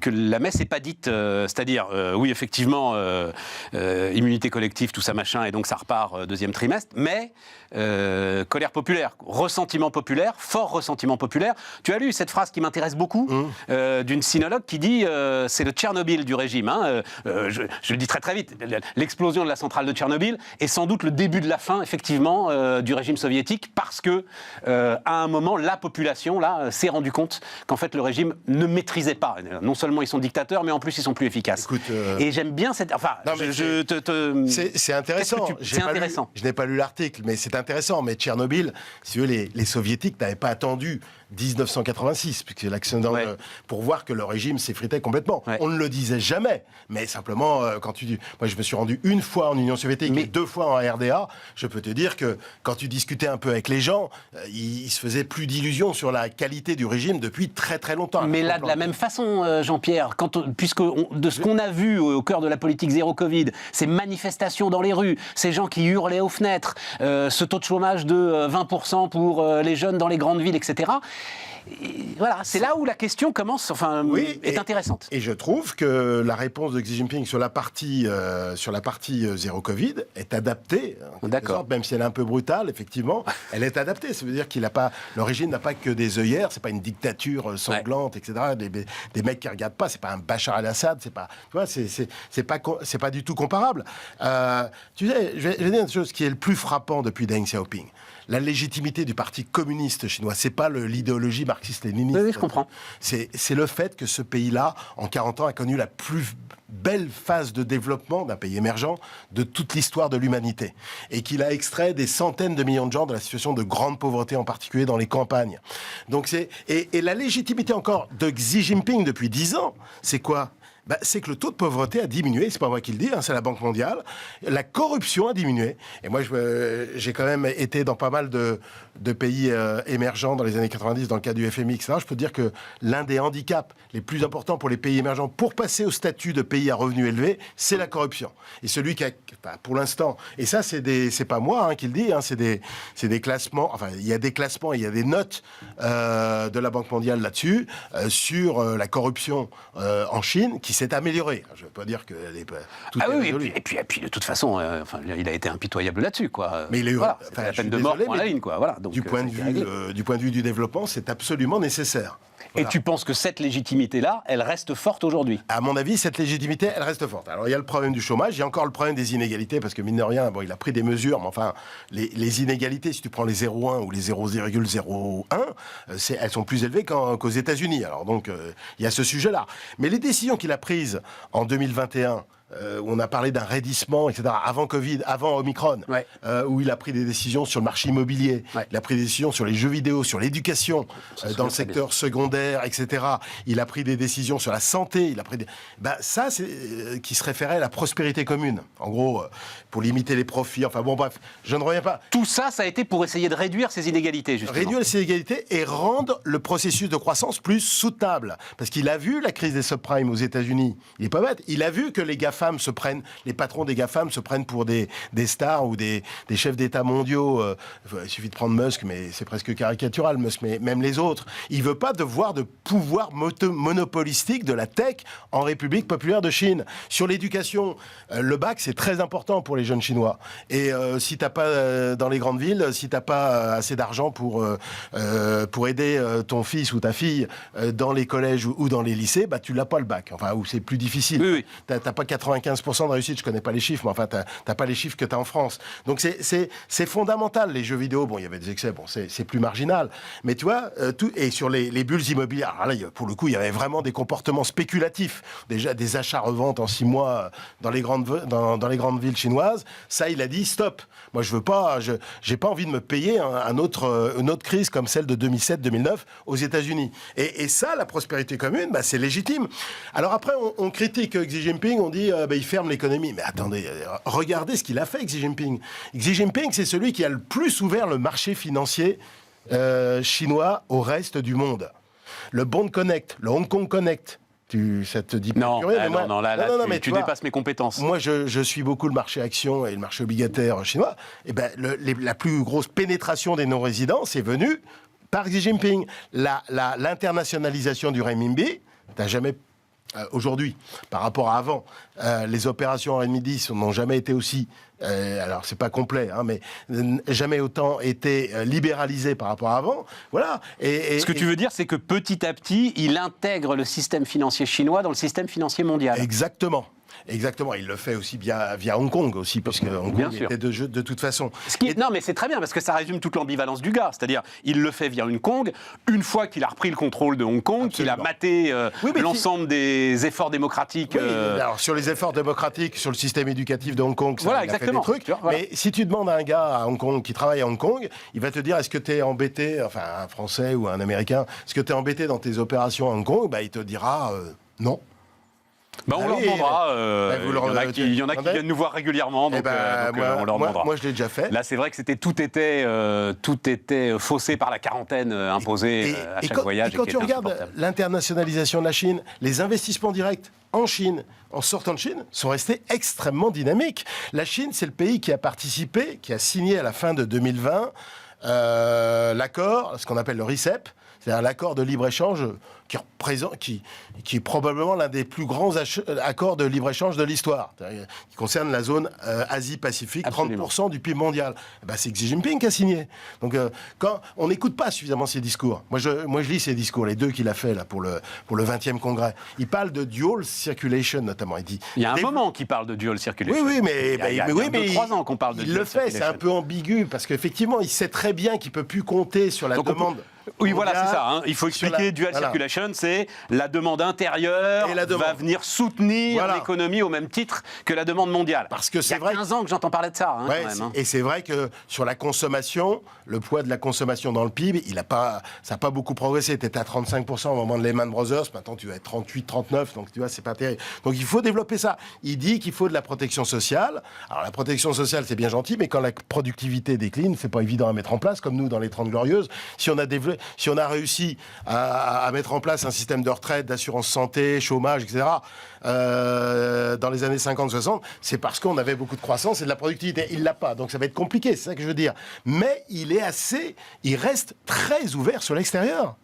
la messe n'est pas dite, c'est-à-dire, oui, effectivement, immunité collective, tout ça, machin, et donc ça repart deuxième trimestre, mais colère populaire, ressentiment populaire, fort ressentiment populaire. Tu as lu cette phrase qui m'intéresse beaucoup, d'une sinologue qui dit c'est le Tchernobyl du régime. Je le dis très très vite. L'explosion de la centrale de Tchernobyl est sans doute le début de la fin, effectivement, du régime soviétique, parce que, à un moment, la population, là, s'est rendu compte qu'en fait le régime ne maîtrisait pas. Non seulement ils sont dictateurs, mais en plus ils sont plus efficace. Écoute, et j'aime bien cette... Enfin, c'est intéressant. C'est intéressant. Je n'ai pas lu l'article, mais c'est intéressant. Mais Tchernobyl, si tu veux, les soviétiques n'avaient pas attendu 1986, puisque c'est l'accident pour voir que le régime s'effritait complètement. On ne le disait jamais, mais simplement, quand tu dis... Moi, je me suis rendu une fois en Union soviétique et 2 fois en RDA. Je peux te dire que quand tu discutais un peu avec les gens, ils se faisaient plus d'illusions sur la qualité du régime depuis très très longtemps. Mais là, de la même façon, Jean-Pierre, de ce qu'on a vu au cœur de la politique zéro Covid, ces manifestations dans les rues, ces gens qui hurlaient aux fenêtres, ce taux de chômage de 20% pour les jeunes dans les grandes villes, etc. Et voilà, c'est là où la question commence, est intéressante. Et je trouve que la réponse de Xi Jinping sur la partie zéro Covid est adaptée. D'accord. Même si elle est un peu brutale, effectivement, elle est adaptée. Ça veut dire le régime n'a pas que des œillères, c'est pas une dictature sanglante, etc. Des mecs qui regardent pas, c'est pas un Bachar al-Assad, c'est pas, tu vois, c'est pas du tout comparable. Tu sais, je vais dire une chose qui est le plus frappant depuis Deng Xiaoping. La légitimité du parti communiste chinois, c'est pas l'idéologie marxiste-léniniste. Oui, je comprends. C'est le fait que ce pays-là, en 40 ans, a connu la plus belle phase de développement d'un pays émergent de toute l'histoire de l'humanité. Et qu'il a extrait des centaines de millions de gens de la situation de grande pauvreté, en particulier dans les campagnes. Donc et la légitimité encore de Xi Jinping depuis 10 ans, c'est quoi ? C'est que le taux de pauvreté a diminué, c'est pas moi qui le dis, c'est la Banque mondiale. La corruption a diminué. Et moi, j'ai quand même été dans pas mal de pays émergents dans les années 90, dans le cas du FMI, etc. Je peux dire que l'un des handicaps les plus importants pour les pays émergents pour passer au statut de pays pays à revenus élevés, c'est la corruption. Et celui qui a, pour l'instant, et ça c'est pas moi qui le dis, c'est des classements, enfin il y a des classements, il y a des notes de la Banque mondiale là-dessus, sur la corruption en Chine, qui s'est améliorée. Je ne veux pas dire que tout est résolu. Et puis de toute façon, il a été impitoyable là-dessus, quoi. Mais il a eu c'était la peine de mort pour la ligne, quoi. Voilà, donc, du point de vue du développement, c'est absolument nécessaire. Voilà. Et tu penses que cette légitimité-là, elle reste forte aujourd'hui? À mon avis, cette légitimité, elle reste forte. Alors, il y a le problème du chômage, il y a encore le problème des inégalités, parce que mine de rien, il a pris des mesures, mais enfin, les inégalités, si tu prends les 0,1 ou les 0,01, elles sont plus élevées qu'aux États-Unis. Alors donc, il y a ce sujet-là. Mais les décisions qu'il a prises en 2021, où on a parlé d'un raidissement, etc., avant Covid, avant Omicron, où il a pris des décisions sur le marché immobilier, il a pris des décisions sur les jeux vidéo, sur l'éducation, dans le secteur secondaire, etc. Il a pris des décisions sur la santé, il a pris ça, c'est qui se référait à la prospérité commune. En gros, pour limiter les profits, enfin bon, bref, je ne reviens pas. Tout ça, ça a été pour essayer de réduire ces inégalités, justement. Réduire ces inégalités et rendre le processus de croissance plus soutenable. Parce qu'il a vu la crise des subprimes aux États-Unis. Il n'est pas bête. Il a vu que les patrons des GAFAM se prennent pour des stars ou des chefs d'État mondiaux. Il suffit de prendre Musk, mais c'est presque caricatural, Musk, mais même les autres. Il ne veut pas devoir de pouvoir monopolistique de la tech en République populaire de Chine. Sur l'éducation, le bac, c'est très important pour les jeunes Chinois. Et si tu n'as pas, dans les grandes villes, si tu n'as pas assez d'argent pour aider ton fils ou ta fille dans les collèges ou dans les lycées, tu l'as pas le bac. Enfin, où c'est plus difficile. Oui. T'as pas 95% de réussite, je connais pas les chiffres, mais enfin, t'as pas les chiffres que t'as en France. Donc c'est fondamental, les jeux vidéo. Bon, il y avait des excès, bon, c'est plus marginal. Mais tu vois, et sur les bulles immobilières, alors là, pour le coup, il y avait vraiment des comportements spéculatifs. Déjà, des achats-reventes en 6 mois dans les grandes villes chinoises. Ça, il a dit, stop. Moi, j'ai pas envie de me payer une autre crise comme celle de 2007-2009 aux États-Unis. Et ça, la prospérité commune, c'est légitime. Alors après, on critique Xi Jinping, on dit il ferme l'économie. Mais attendez, regardez ce qu'il a fait, Xi Jinping. Xi Jinping, c'est celui qui a le plus ouvert le marché financier chinois au reste du monde. Le Bond Connect, le Hong Kong Connect. Ça te dit non, curieux, mais tu dépasses mes compétences. Moi, je suis beaucoup le marché action et le marché obligataire chinois. Et la plus grosse pénétration des non-résidents, c'est venu par Xi Jinping. L'internationalisation du renminbi, t'as jamais aujourd'hui, par rapport à avant, les opérations en renminbi n'ont jamais été aussi, alors c'est pas complet, mais jamais autant été libéralisées par rapport à avant. Voilà. Ce que tu veux dire, c'est que petit à petit, il intègre le système financier chinois dans le système financier mondial. Exactement. Il le fait aussi via Hong Kong aussi, puisque Hong Kong était de toute façon. Non, mais c'est très bien, parce que ça résume toute l'ambivalence du gars. C'est-à-dire, il le fait via Hong Kong, une fois qu'il a repris le contrôle de Hong Kong, qu'il a maté l'ensemble des efforts démocratiques. Alors, sur les efforts démocratiques, sur le système éducatif de Hong Kong, ça, il a fait des trucs. Voilà. Mais si tu demandes à un gars à Hong Kong qui travaille à Hong Kong, il va te dire, est-ce que tu es embêté, enfin un Français ou un Américain, est-ce que tu es embêté dans tes opérations à Hong Kong? Il te dira non. On leur demandera. Il y en a qui viennent nous voir régulièrement, donc on leur demandera. Moi, je l'ai déjà fait. Là, c'est vrai que tout était faussé par la quarantaine imposée à chaque voyage. Et quand tu regardes l'internationalisation de la Chine, les investissements directs en Chine, en sortant de Chine, sont restés extrêmement dynamiques. La Chine, c'est le pays qui a participé, qui a signé à la fin de 2020 l'accord, ce qu'on appelle le RCEP, c'est-à-dire l'accord de libre-échange qui est probablement l'un des plus grands accords de libre-échange de l'histoire, qui concerne la zone Asie-Pacifique, 30% du PIB mondial. C'est Xi Jinping qui a signé. Donc, quand on n'écoute pas suffisamment ses discours, moi je lis ses discours, les deux qu'il a fait là, pour le 20e congrès. Il parle de dual circulation, notamment. Il y a un moment qu'il parle de dual circulation. Oui, mais il y a 2-3 ans qu'on parle de dual circulation. Il le fait, c'est un peu ambigu, parce qu'effectivement, il sait très bien qu'il ne peut plus compter sur la demande. Oui, voilà, c'est ça. Il faut expliquer dual circulation, c'est la demande intérieure va venir soutenir l'économie au même titre que la demande mondiale. Parce que c'est vrai. Il y a 15 ans que j'entends parler de ça. Et c'est vrai que sur la consommation, le poids de la consommation dans le PIB, ça n'a pas beaucoup progressé. Tu étais à 35% au moment de Lehman Brothers, maintenant tu vas être 38, 39, donc tu vois, c'est pas terrible. Donc il faut développer ça. Il dit qu'il faut de la protection sociale. Alors la protection sociale, c'est bien gentil, mais quand la productivité décline, c'est pas évident à mettre en place, comme nous dans les 30 Glorieuses. Si on a réussi à mettre en place place un système de retraite, d'assurance santé, chômage, etc., dans les années 50-60, c'est parce qu'on avait beaucoup de croissance et de la productivité. Il l'a pas, donc ça va être compliqué, c'est ça que je veux dire. Mais il reste très ouvert sur l'extérieur.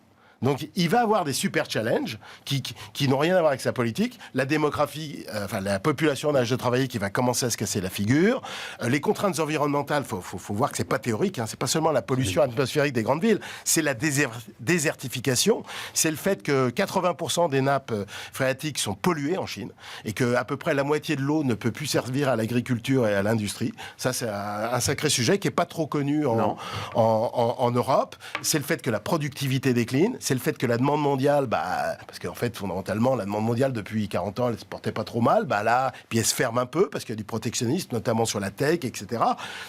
Donc, il va avoir des super challenges qui n'ont rien à voir avec sa politique. La démographie, la population en âge de travailler qui va commencer à se casser la figure. Les contraintes environnementales, faut voir que c'est pas théorique. Hein, c'est pas seulement la pollution atmosphérique des grandes villes, c'est la désertification. C'est le fait que 80% des nappes phréatiques sont polluées en Chine et que à peu près la moitié de l'eau ne peut plus servir à l'agriculture et à l'industrie. Ça, c'est un sacré sujet qui est pas trop connu en Europe. C'est le fait que la productivité décline. C'est le fait que la demande mondiale, parce qu'en fait, fondamentalement, la demande mondiale, depuis 40 ans, elle ne se portait pas trop mal. Là, puis elle se ferme un peu, parce qu'il y a du protectionnisme, notamment sur la tech, etc.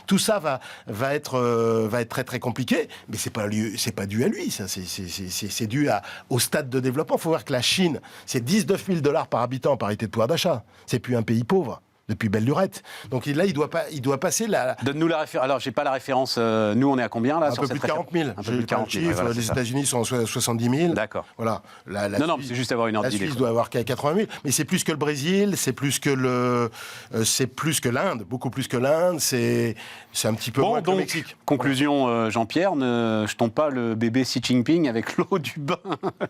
Tout ça va être très, très compliqué. Mais c'est pas dû à lui, ça. C'est dû au stade de développement. Il faut voir que la Chine, c'est 19 000 $ par habitant en parité de pouvoir d'achat. C'est plus un pays pauvre. Depuis belle lurette. Donc là, il doit passer la... Donne-nous la référence. Alors, j'ai pas la référence. Nous, on est à combien, là, un peu plus de 40 000. Un peu plus de 40 000. Voilà, les États-Unis sont à 70 000. D'accord. Voilà. Non, c'est juste avoir une ordre La d'idée. Suisse doit avoir 80 000. Mais c'est plus que le Brésil, c'est plus que l'Inde, beaucoup plus que l'Inde. C'est un petit peu moins que le Mexique. Conclusion, Jean-Pierre, ne jetons pas le bébé Xi Jinping avec l'eau du bain.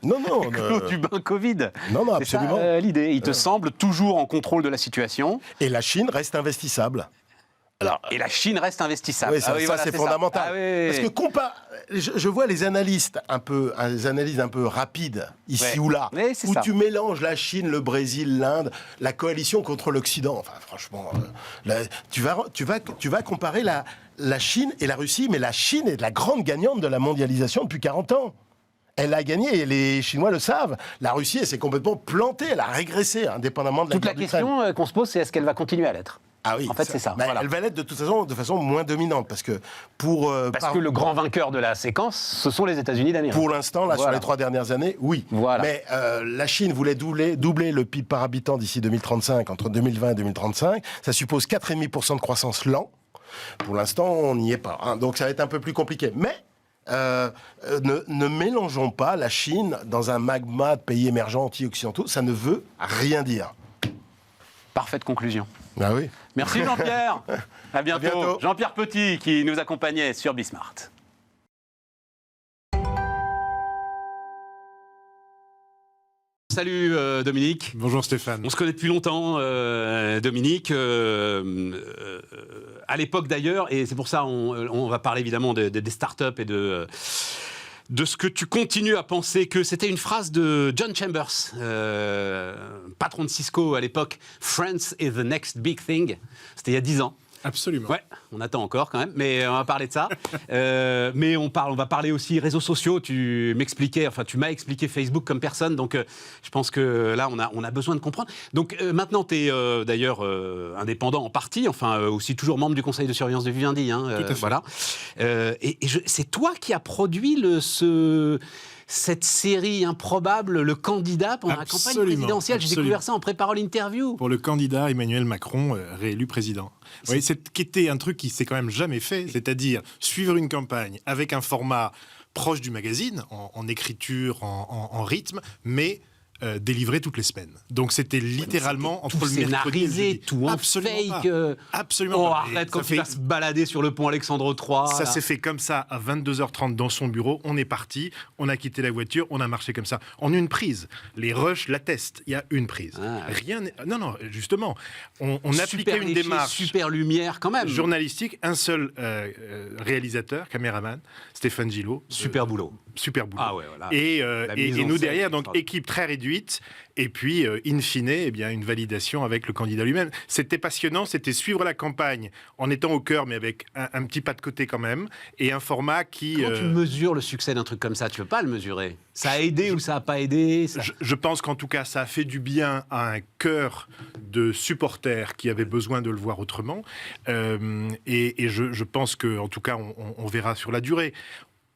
Non. L'eau du bain Covid. Non, c'est absolument. ça, l'idée. Il te semble toujours en contrôle de la situation. Et la Chine reste investissable. Et la Chine reste investissable. Oui, ça, c'est fondamental. Ah, oui. Parce que je vois les analyses un peu rapides, ici ou là, où tu mélanges la Chine, le Brésil, l'Inde, la coalition contre l'Occident. Enfin, franchement, tu vas comparer la Chine et la Russie, mais la Chine est la grande gagnante de la mondialisation depuis 40 ans. Elle a gagné, et les Chinois le savent. La Russie, elle s'est complètement plantée, elle a régressé, indépendamment de la guerre d'Ukraine. Toute la question qu'on se pose, c'est est-ce qu'elle va continuer à l'être ? Ah oui, en fait, c'est ça. Voilà. Elle va l'être de façon moins dominante, parce que que le grand vainqueur de la séquence, ce sont les États-Unis d'Amérique. Pour l'instant, sur les 3 dernières années, oui. Voilà. Mais la Chine voulait doubler le PIB par habitant d'ici 2035, entre 2020 et 2035. Ça suppose 4,5% de croissance l'an. Pour l'instant, on n'y est pas. Hein. Donc ça va être un peu plus compliqué. Mais ne mélangeons pas la Chine dans un magma de pays émergents anti-occidentaux. Ça ne veut rien dire. Parfaite conclusion. Ah oui. Merci Jean-Pierre. À bientôt. À bientôt. Jean-Pierre Petit qui nous accompagnait sur Bismart. Salut Dominique. Bonjour Stéphane. On se connaît depuis longtemps, Dominique. À l'époque d'ailleurs, et c'est pour ça on va parler évidemment des startups et de ce que tu continues à penser que c'était une phrase de John Chambers, patron de Cisco à l'époque. France is the next big thing. C'était il y a 10 ans. Absolument. Ouais, on attend encore quand même, mais on va parler de ça. Mais on va parler aussi réseaux sociaux. Tu m'as expliqué Facebook comme personne, donc je pense que là, on a besoin de comprendre. Donc maintenant, tu es d'ailleurs indépendant en partie, aussi toujours membre du conseil de surveillance de Vivendi. Tout à fait. Voilà. C'est toi qui as produit cette série improbable, Le Candidat, pendant la campagne présidentielle. J'ai découvert ça en préparant l'interview. Pour le candidat Emmanuel Macron, réélu président. Oui, qui était un truc qui s'est quand même jamais fait, c'est-à-dire suivre une campagne avec un format proche du magazine, en écriture, en rythme, mais délivré toutes les semaines. Donc c'était littéralement entre le mercredi et le jeudi. Tout en fake. Absolument pas. Arrête quand tu vas se balader sur le pont Alexandre III. Ça s'est fait comme ça à 22h30 dans son bureau. On est parti, on a quitté la voiture, on a marché comme ça. En une prise. Les rushs l'attestent. Il y a une prise. Rien. Non, justement. On appliquait une démarche. Super lumière quand même. Journalistique. Un seul réalisateur, caméraman, Stéphane Gillot. Super boulot. Ah ouais, voilà. Et nous derrière, donc équipe très réduite. Et puis, in fine, une validation avec le candidat lui-même. C'était passionnant, c'était suivre la campagne en étant au cœur, mais avec un petit pas de côté quand même, et un format qui... Comment tu mesures le succès d'un truc comme ça ? Tu ne peux pas le mesurer. Ça a aidé ou ça n'a pas aidé ? Je pense qu'en tout cas, ça a fait du bien à un cœur de supporters qui avaient besoin de le voir autrement. Et je pense qu'en tout cas, on verra sur la durée.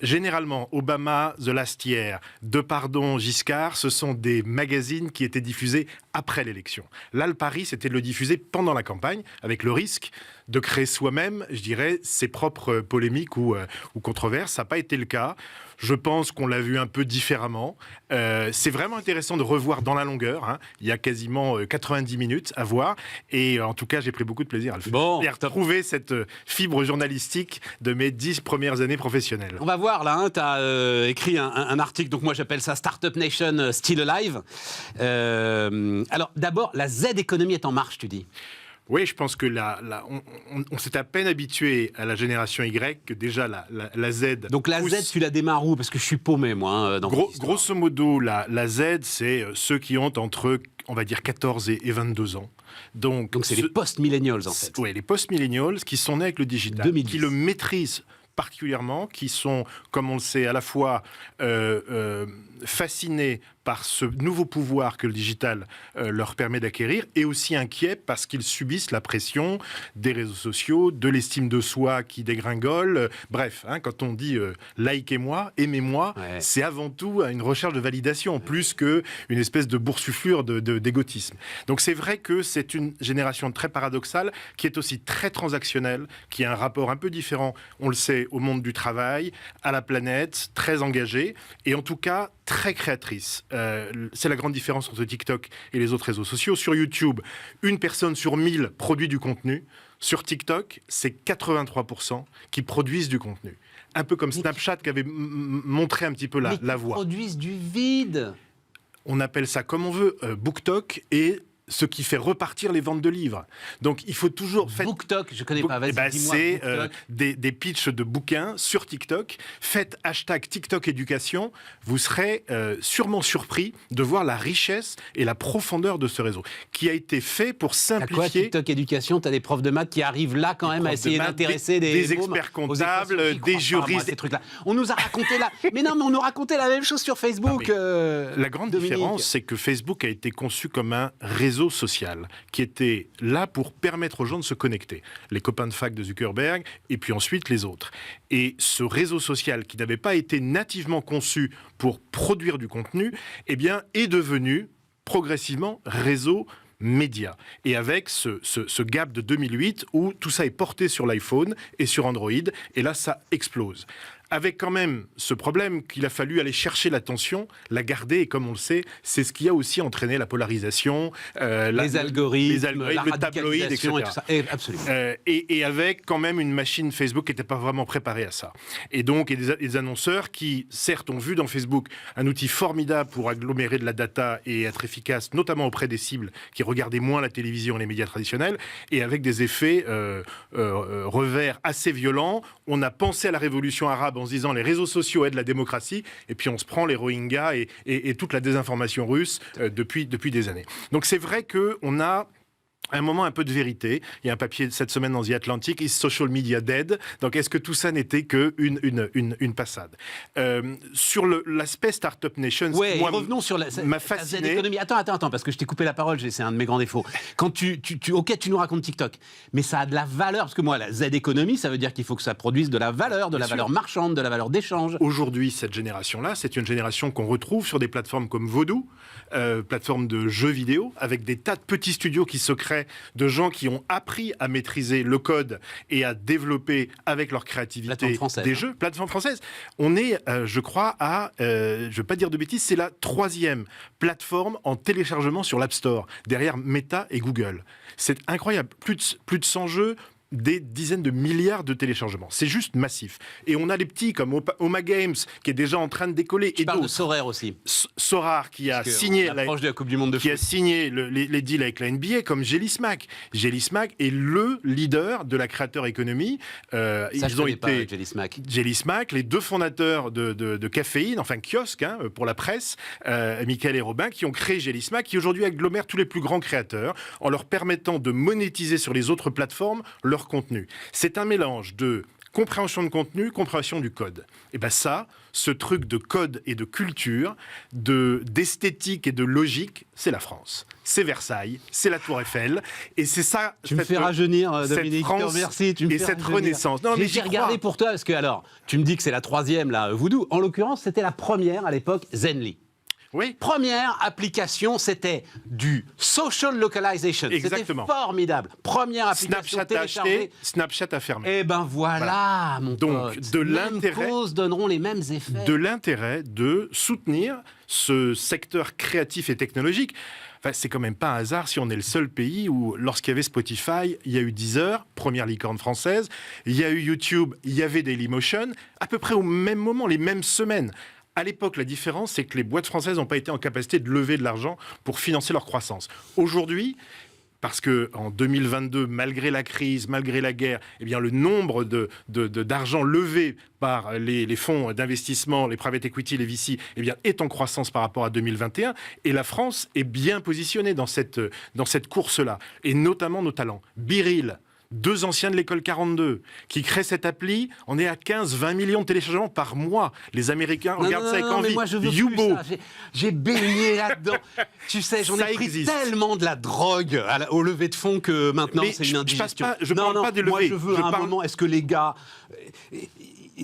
généralement, Obama, The Last Year, Depardon, Giscard, ce sont des magazines qui étaient diffusés après l'élection. Là, le pari, c'était de le diffuser pendant la campagne, avec le risque de créer soi-même, je dirais, ses propres polémiques ou controverses. Ça n'a pas été le cas. Je pense qu'on l'a vu un peu différemment. C'est vraiment intéressant de revoir dans la longueur. Hein. Il y a quasiment 90 minutes à voir. Et en tout cas, j'ai pris beaucoup de plaisir à le faire. Bon, et à retrouver cette fibre journalistique de mes 10 premières années professionnelles. On va voir là, hein, tu as écrit un article, donc moi j'appelle ça Startup Nation Still Alive. Alors d'abord, la Z-économie est en marche, tu dis. Oui, je pense que on s'est à peine habitué à la génération Y, que déjà la Z... Donc la Z, tu la démarres où? Parce que je suis paumé, moi, hein, dans cette histoire. Grosso modo, la Z, c'est ceux qui ont entre, on va dire, 14 et 22 ans. Donc c'est les post-millennials, en fait. Oui, les post-millennials qui sont nés avec le digital, 2010. qui le maîtrisent particulièrement, qui sont, comme on le sait, à la fois fascinés par ce nouveau pouvoir que le digital leur permet d'acquérir, et aussi inquiets parce qu'ils subissent la pression des réseaux sociaux, de l'estime de soi qui dégringole. Bref, hein, quand on dit likez-moi, aimez-moi, ouais, c'est avant tout une recherche de validation, plus qu'une espèce de boursouflure d'égotisme. Donc c'est vrai que c'est une génération très paradoxale, qui est aussi très transactionnelle, qui a un rapport un peu différent, on le sait, au monde du travail, à la planète, très engagée, et en tout cas très créatrice. C'est la grande différence entre TikTok et les autres réseaux sociaux. Sur YouTube, 1 personne sur 1000 produit du contenu. Sur TikTok, c'est 83% qui produisent du contenu. Un peu comme Snapchat qui avait montré un petit peu la voie. Ils produisent du vide. On appelle ça comme on veut, BookTok, et ce qui fait repartir les ventes de livres. Donc il faut toujours... BookTok, je connais pas, vas-y, dis-moi. C'est BookTok. des pitchs de bouquins sur TikTok. Faites hashtag TikTok éducation. Vous serez sûrement surpris de voir la richesse et la profondeur de ce réseau, qui a été fait pour T'as quoi, simplifier... TikTok éducation? T'as des profs de maths qui arrivent là quand même à essayer d'intéresser des mômes experts aux comptables, équations. J'y crois des pas, juristes. moi, ces trucs-là. On nous a raconté là. Mais non, mais on nous racontait la même chose sur Facebook. La grande Dominique. différence, c'est que Facebook a été conçu comme un réseau social qui était là pour permettre aux gens de se connecter. Les copains de fac de Zuckerberg et puis ensuite les autres. Et ce réseau social qui n'avait pas été nativement conçu pour produire du contenu, eh bien, est devenu progressivement réseau média. Et avec ce gap de 2008 où tout ça est porté sur l'iPhone et sur Android, et là, ça explose. Avec quand même ce problème qu'il a fallu aller chercher l'attention, la garder, et comme on le sait, c'est ce qui a aussi entraîné la polarisation, les algorithmes, la le tabloïd, etc. radicalisation et tout ça. Absolument. Et avec quand même une machine Facebook qui n'était pas vraiment préparée à ça. Et donc, des annonceurs qui, certes, ont vu dans Facebook un outil formidable pour agglomérer de la data et être efficace, notamment auprès des cibles qui regardaient moins la télévision et les médias traditionnels, et avec des effets revers assez violents. On a pensé à la révolution arabe en se disant les réseaux sociaux aident la démocratie, et puis on se prend les Rohingyas et toute la désinformation russe depuis des années. Donc c'est vrai qu'on a un moment un peu de vérité. Il y a un papier cette semaine dans The Atlantic, Is Social Media Dead? Donc est-ce que tout ça n'était qu'une passade? Sur l'aspect Startup Nation, ouais, moi, revenons sur m'a ta fasciné. Z-économie. Attends, parce que je t'ai coupé la parole, c'est un de mes grands défauts. Quand tu nous racontes TikTok, mais ça a de la valeur, parce que moi, la Z-économie, ça veut dire qu'il faut que ça produise de la valeur, de la valeur marchande, de la valeur d'échange. Aujourd'hui, cette génération-là, c'est une génération qu'on retrouve sur des plateformes comme Vodoo, plateforme de jeux vidéo, avec des tas de petits studios qui se créent, de gens qui ont appris à maîtriser le code et à développer avec leur créativité des jeux. Plateforme française. On est, je crois, je ne veux pas dire de bêtises, c'est la 3e plateforme en téléchargement sur l'App Store, derrière Meta et Google. C'est incroyable. Plus de 100 jeux, des dizaines de milliards de téléchargements. C'est juste massif. Et on a les petits comme Oma Games qui est déjà en train de décoller. Tu parles de Sorare aussi. Sorare qui a signé l'approche de la Coupe du Monde de foot. A signé les deals avec la NBA, comme Jelly Smack. Jelly Smack est le leader de la creator economy. Ils ont été Jelly Smack, les 2 fondateurs de Caféine, enfin kiosque pour la presse, Michael et Robin, qui ont créé Jelly Smack, qui aujourd'hui agglomère tous les plus grands créateurs en leur permettant de monétiser sur les autres plateformes leur contenu. C'est un mélange de compréhension de contenu, compréhension du code. Et bien ça, ce truc de code et de culture, d'esthétique et de logique, c'est la France. C'est Versailles, c'est la Tour Eiffel, et c'est ça... Tu me fais rajeunir, Dominique, France merci. Tu me et fais cette rajeunir. renaissance. Non, mais J'ai regardé pour toi, parce que alors, tu me dis que c'est la 3e, là, Voodoo. En l'occurrence, c'était la première à l'époque, Zenly. Oui. Première application, c'était du social localization. Exactement. C'était formidable. Première application Snapchat a téléchargée. acheté, Snapchat a fermé. Eh ben voilà, mon Donc, pote. de Même l'intérêt- causes donneront les mêmes effets. De l'intérêt de soutenir ce secteur créatif et technologique. Enfin, c'est quand même pas un hasard si on est le seul pays où, lorsqu'il y avait Spotify, il y a eu Deezer, première licorne française, il y a eu YouTube, il y avait Dailymotion, à peu près au même moment, les mêmes semaines. À l'époque, la différence, c'est que les boîtes françaises n'ont pas été en capacité de lever de l'argent pour financer leur croissance. Aujourd'hui, parce qu'en 2022, malgré la crise, malgré la guerre, eh bien, le nombre d'argent levé par les fonds d'investissement, les private equity, les VC, eh bien, est en croissance par rapport à 2021. Et la France est bien positionnée dans cette course-là, et notamment nos talents. Biril, 2 anciens de l'école 42, qui créent cette appli. On est à 15-20 millions de téléchargements par mois. Les Américains regardent ça avec mais envie. moi, je veux Yubo. plus ça. J'ai baigné là-dedans. Tu sais, j'en Ça ai pris existe. tellement de la drogue au lever de fonds que maintenant, Mais c'est je une passe indigestion. pas- je parle pas des moi, levées. je veux Je à un parle- moment, est-ce que les gars...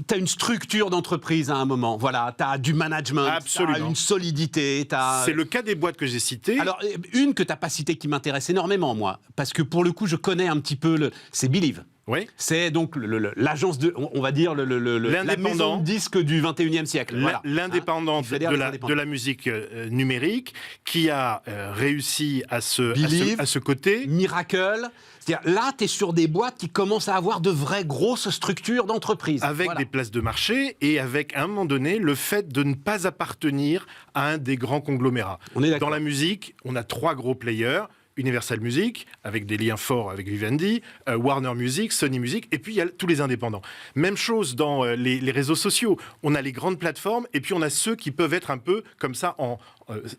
T'as une structure d'entreprise à un moment, voilà, t'as du management, Absolument. t'as une solidité, t'as... C'est le cas des boîtes que j'ai citées. Alors, une que t'as pas citée qui m'intéresse énormément, moi, parce que pour le coup, je connais un petit peu, c'est Believe. Oui. C'est donc l'agence de, on va dire, la maison de disque du 21e siècle. Voilà. L'indépendant Hein, de la musique numérique qui a réussi à Believe, ce côté. Miracle. C'est-à-dire, là, tu es sur des boîtes qui commencent à avoir de vraies grosses structures d'entreprise. Avec Voilà. des places de marché et avec, à un moment donné, le fait de ne pas appartenir à un des grands conglomérats. On est d'accord. Dans la musique, on a 3 gros players. Universal Music, avec des liens forts avec Vivendi, Warner Music, Sony Music, et puis il y a tous les indépendants. Même chose dans les réseaux sociaux. On a les grandes plateformes, et puis on a ceux qui peuvent être un peu comme ça,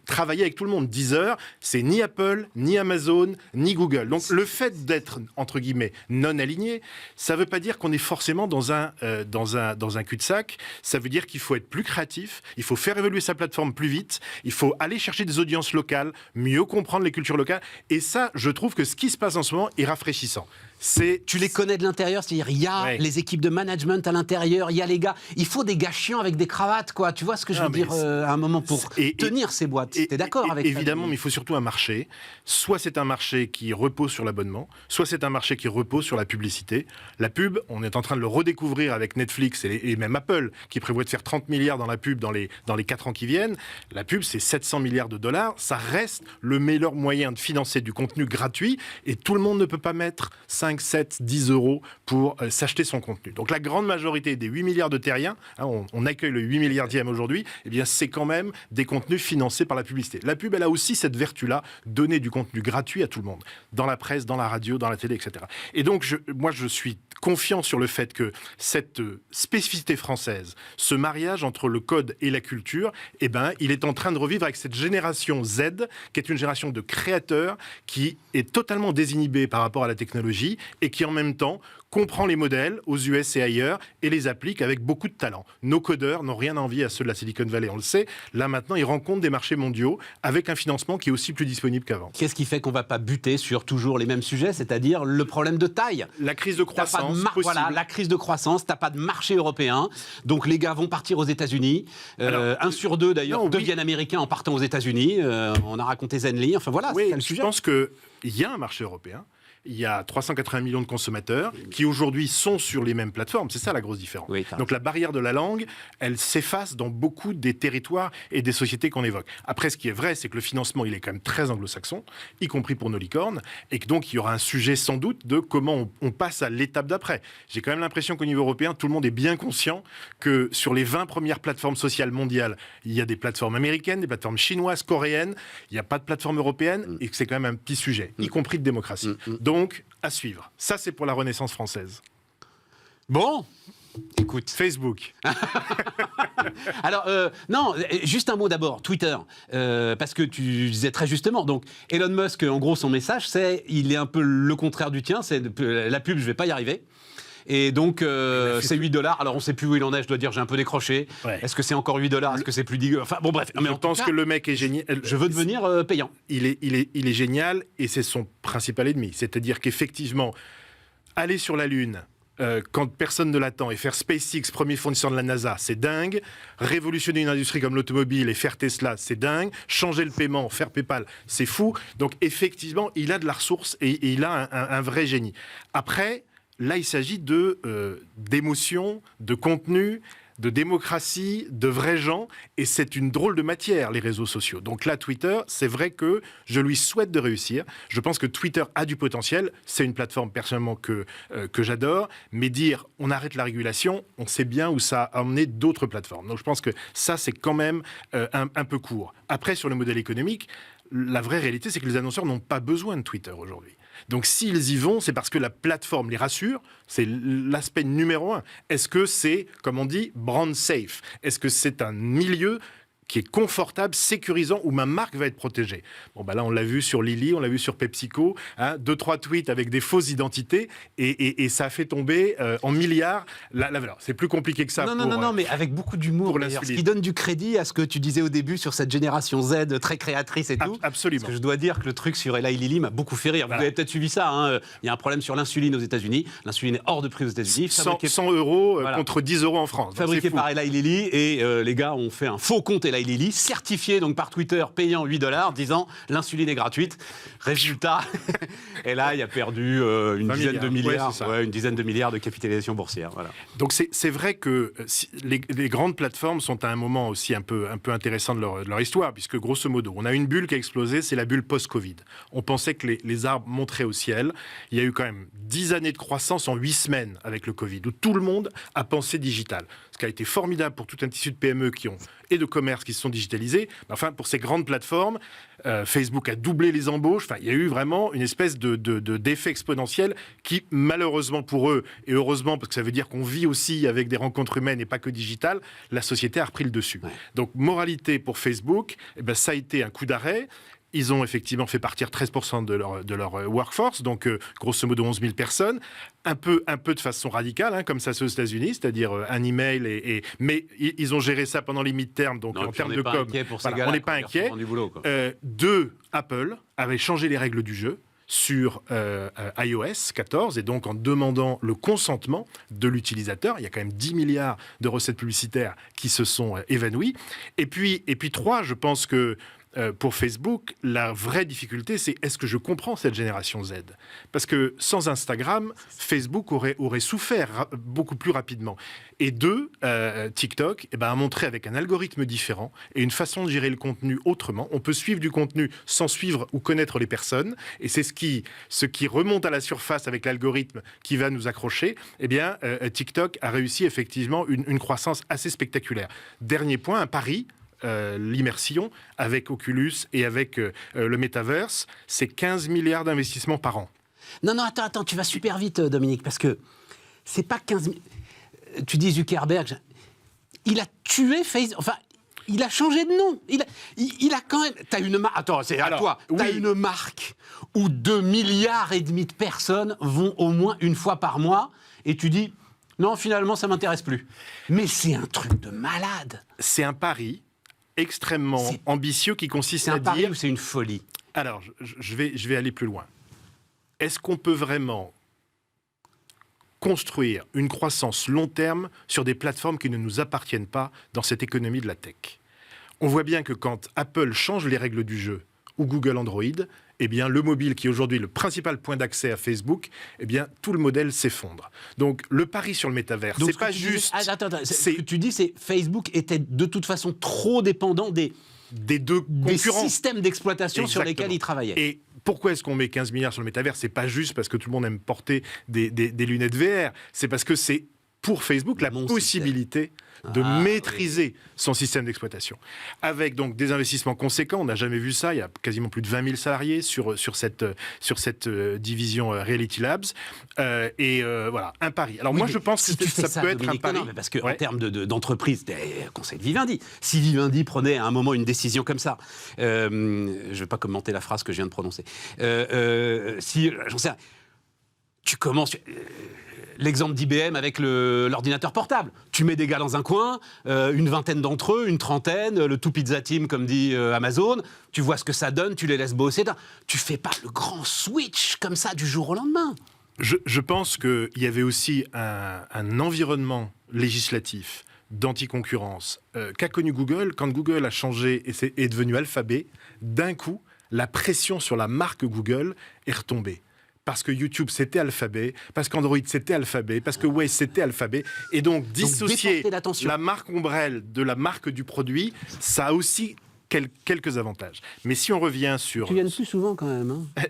travailler avec tout le monde. Deezer, c'est ni Apple, ni Amazon, ni Google. Donc le fait d'être, entre guillemets, non aligné, ça ne veut pas dire qu'on est forcément dans un cul-de-sac. Ça veut dire qu'il faut être plus créatif, il faut faire évoluer sa plateforme plus vite, il faut aller chercher des audiences locales, mieux comprendre les cultures locales. Et ça, je trouve que ce qui se passe en ce moment est rafraîchissant. Tu les connais de l'intérieur, c'est-à-dire il y a Ouais. les équipes de management à l'intérieur, il y a les gars. Il faut des gars chiants avec des cravates, quoi. Tu vois ce que je veux dire à un moment pour tenir ces boîtes. T'es d'accord avec ça? Évidemment, mais il faut surtout un marché. Soit c'est un marché qui repose sur l'abonnement, soit c'est un marché qui repose sur la publicité. La pub, on est en train de le redécouvrir avec Netflix et même Apple, qui prévoit de faire 30 milliards dans la pub dans les 4 ans qui viennent. La pub, c'est 700 milliards de dollars. Ça reste le meilleur moyen de financer du contenu gratuit et tout le monde ne peut pas mettre 5, 7, 10 euros pour s'acheter son contenu. Donc la grande majorité des 8 milliards de terriens, hein, on accueille le 8 milliardième aujourd'hui, eh bien c'est quand même des contenus financés par la publicité. La pub, elle a aussi cette vertu-là, donner du contenu gratuit à tout le monde, dans la presse, dans la radio, dans la télé, etc. Et donc moi je suis confiant sur le fait que cette spécificité française, ce mariage entre le code et la culture, eh ben, il est en train de revivre avec cette génération Z, qui est une génération de créateurs, qui est totalement désinhibée par rapport à la technologie et qui en même temps comprend les modèles aux US et ailleurs et les applique avec beaucoup de talent. Nos codeurs n'ont rien à envier à ceux de la Silicon Valley, on le sait. Là maintenant, ils rencontrent des marchés mondiaux avec un financement qui est aussi plus disponible qu'avant. Qu'est-ce qui fait qu'on ne va pas buter sur toujours les mêmes sujets, c'est-à-dire le problème de taille? La crise de croissance, voilà, la crise de croissance, t'as pas de marché européen, donc les gars vont partir aux États-Unis. 1 sur 2 d'ailleurs deviennent américains en partant aux États-Unis. On a raconté Zenly, enfin voilà, oui, c'est le sujet. Je pense qu'il y a un marché européen. Il y a 380 millions de consommateurs qui aujourd'hui sont sur les mêmes plateformes. C'est ça la grosse différence. Oui, donc la barrière de la langue, elle s'efface dans beaucoup des territoires et des sociétés qu'on évoque. Après, ce qui est vrai, c'est que le financement, il est quand même très anglo-saxon, y compris pour nos licornes, et que donc il y aura un sujet sans doute de comment on passe à l'étape d'après. J'ai quand même l'impression qu'au niveau européen, tout le monde est bien conscient que sur les 20 premières plateformes sociales mondiales, il y a des plateformes américaines, des plateformes chinoises, coréennes, il n'y a pas de plateforme européenne, et que c'est quand même un petit sujet, y compris de démocratie. Donc, à suivre. Ça, c'est pour la Renaissance française. Bon, écoute. Facebook. Alors, non, juste un mot d'abord, Twitter, parce que tu disais très justement, donc Elon Musk, en gros, son message, il est un peu le contraire du tien, c'est la pub, je vais pas y arriver. Et donc, c'est $8. Alors, on ne sait plus où il en est. Je dois dire, j'ai un peu décroché. Ouais. Est-ce que c'est encore $8? Est-ce que c'est plus digueux? Enfin, bon, bref. Je pense que le mec est génial. Je veux devenir payant. Il est génial et c'est son principal ennemi. C'est-à-dire qu'effectivement, aller sur la Lune quand personne ne l'attend et faire SpaceX, premier fournisseur de la NASA, c'est dingue. Révolutionner une industrie comme l'automobile et faire Tesla, c'est dingue. Changer le paiement, faire PayPal, c'est fou. Donc effectivement, il a de la ressource et il a un vrai génie. Après, là, il s'agit d'émotion, de contenu, de démocratie, de vrais gens, et c'est une drôle de matière, les réseaux sociaux. Donc là, Twitter, c'est vrai que je lui souhaite de réussir. Je pense que Twitter a du potentiel. C'est une plateforme, personnellement, que j'adore. Mais dire, on arrête la régulation, on sait bien où ça a emmené d'autres plateformes. Donc je pense que ça, c'est quand même un peu court. Après, sur le modèle économique, la vraie réalité, c'est que les annonceurs n'ont pas besoin de Twitter aujourd'hui. Donc s'ils y vont, c'est parce que la plateforme les rassure, c'est l'aspect numéro un. Est-ce que c'est, comme on dit, brand safe? Est-ce que c'est un milieu qui est confortable, sécurisant, où ma marque va être protégée? Bon, bah là, on l'a vu sur Lily, on l'a vu sur PepsiCo, 2-3 tweets avec des fausses identités, et ça a fait tomber en milliards la valeur. C'est plus compliqué que ça. Non, mais avec beaucoup d'humour, ce qui donne du crédit à ce que tu disais au début sur cette génération Z très créatrice et tout. Absolument. Parce que je dois dire que le truc sur Eli Lilly m'a beaucoup fait rire. Vous avez peut-être suivi ça, hein. Il y a un problème sur l'insuline aux États-Unis. L'insuline est hors de prix aux États-Unis. 100 € contre 10 € en France. Fabriqué par Eli Lilly, et les gars ont fait un faux compte Eli Lilly, certifié donc par Twitter, payant $8, disant l'insuline est gratuite. Résultat, et là il a perdu une dizaine de milliards de capitalisation boursière. Voilà. Donc c'est vrai que les grandes plateformes sont à un moment aussi un peu intéressant de leur histoire, puisque grosso modo, on a une bulle qui a explosé, c'est la bulle post-Covid. On pensait que les arbres monteraient au ciel. Il y a eu quand même 10 années de croissance en 8 semaines avec le Covid, où tout le monde a pensé digital. Ce qui a été formidable pour tout un tissu de PME et de commerce qui se sont digitalisés. Enfin, pour ces grandes plateformes, Facebook a doublé les embauches. Enfin, il y a eu vraiment une espèce d'effet exponentiel qui, malheureusement pour eux, et heureusement parce que ça veut dire qu'on vit aussi avec des rencontres humaines et pas que digitales, la société a repris le dessus. Ouais. Donc, moralité pour Facebook, ça a été un coup d'arrêt. Ils ont effectivement fait partir 13% de leur workforce, donc grosso modo 11 000 personnes, un peu de façon radicale, comme ça c'est aux États-Unis, c'est-à-dire un email, mais ils ont géré ça pendant les mid-terms, donc en termes de com, on n'est pas inquiet. Apple avait changé les règles du jeu sur iOS 14, et donc en demandant le consentement de l'utilisateur. Il y a quand même 10 milliards de recettes publicitaires qui se sont évanouies. Et puis 3, je pense que pour Facebook, la vraie difficulté, c'est est-ce que je comprends cette génération Z? Parce que sans Instagram, Facebook aurait souffert beaucoup plus rapidement. Et 2, TikTok a montré avec un algorithme différent et une façon de gérer le contenu autrement. On peut suivre du contenu sans suivre ou connaître les personnes. Et c'est ce qui remonte à la surface avec l'algorithme qui va nous accrocher. TikTok a réussi effectivement une croissance assez spectaculaire. Dernier point, un pari. L'immersion avec Oculus et avec le Metaverse, c'est 15 milliards d'investissements par an. Non, attends, tu vas super vite, Dominique, parce que c'est pas 15 000... Tu dis Zuckerberg, il a tué Facebook... Enfin, il a changé de nom. Il a quand même... T'as une marque... Attends, c'est à toi. T'as une marque où 2,5 milliards de personnes vont au moins une fois par mois, et tu dis, non, finalement, ça m'intéresse plus. Mais c'est un truc de malade. C'est un pari extrêmement ambitieux qui consiste à dire... C'est un pari ou c'est une folie? Alors, je vais aller plus loin. Est-ce qu'on peut vraiment construire une croissance long terme sur des plateformes qui ne nous appartiennent pas dans cette économie de la tech? On voit bien que quand Apple change les règles du jeu, ou Google Android, le mobile, qui est aujourd'hui le principal point d'accès à Facebook, tout le modèle s'effondre. Donc, le pari sur le métavers, c'est pas juste... Ce que tu dis, c'est Facebook était de toute façon trop dépendant des deux concurrents. Des systèmes d'exploitation sur lesquels ils travaillaient. Et pourquoi est-ce qu'on met 15 milliards sur le métavers? C'est pas juste parce que tout le monde aime porter des lunettes VR. C'est parce que c'est, pour Facebook, la possibilité de maîtriser son système d'exploitation. Avec donc des investissements conséquents, on n'a jamais vu ça, il y a quasiment plus de 20 000 salariés sur cette division Reality Labs. Voilà, un pari. Alors moi, je pense que ça peut être un pari. Non, mais parce qu'en termes d'entreprise, conseil de Vivendi, si Vivendi prenait à un moment une décision comme ça, je ne vais pas commenter la phrase que je viens de prononcer, si, j'en sais rien, tu commences... L'exemple d'IBM avec l'ordinateur portable. Tu mets des gars dans un coin, une vingtaine d'entre eux, une trentaine, le tout pizza team, comme dit Amazon, tu vois ce que ça donne, tu les laisses bosser. Tu fais pas le grand switch comme ça du jour au lendemain. Je pense qu'il y avait aussi un environnement législatif d'anticoncurrence qu'a connu Google. Quand Google a changé et est devenu Alphabet, d'un coup, la pression sur la marque Google est retombée. Parce que YouTube, c'était Alphabet, parce qu'Android, c'était Alphabet, parce que Waze, c'était Alphabet. Et donc, dissocier la marque ombrelle de la marque du produit, ça a aussi quelques avantages. Mais si on revient sur... Tu viennes plus souvent quand même. Hein.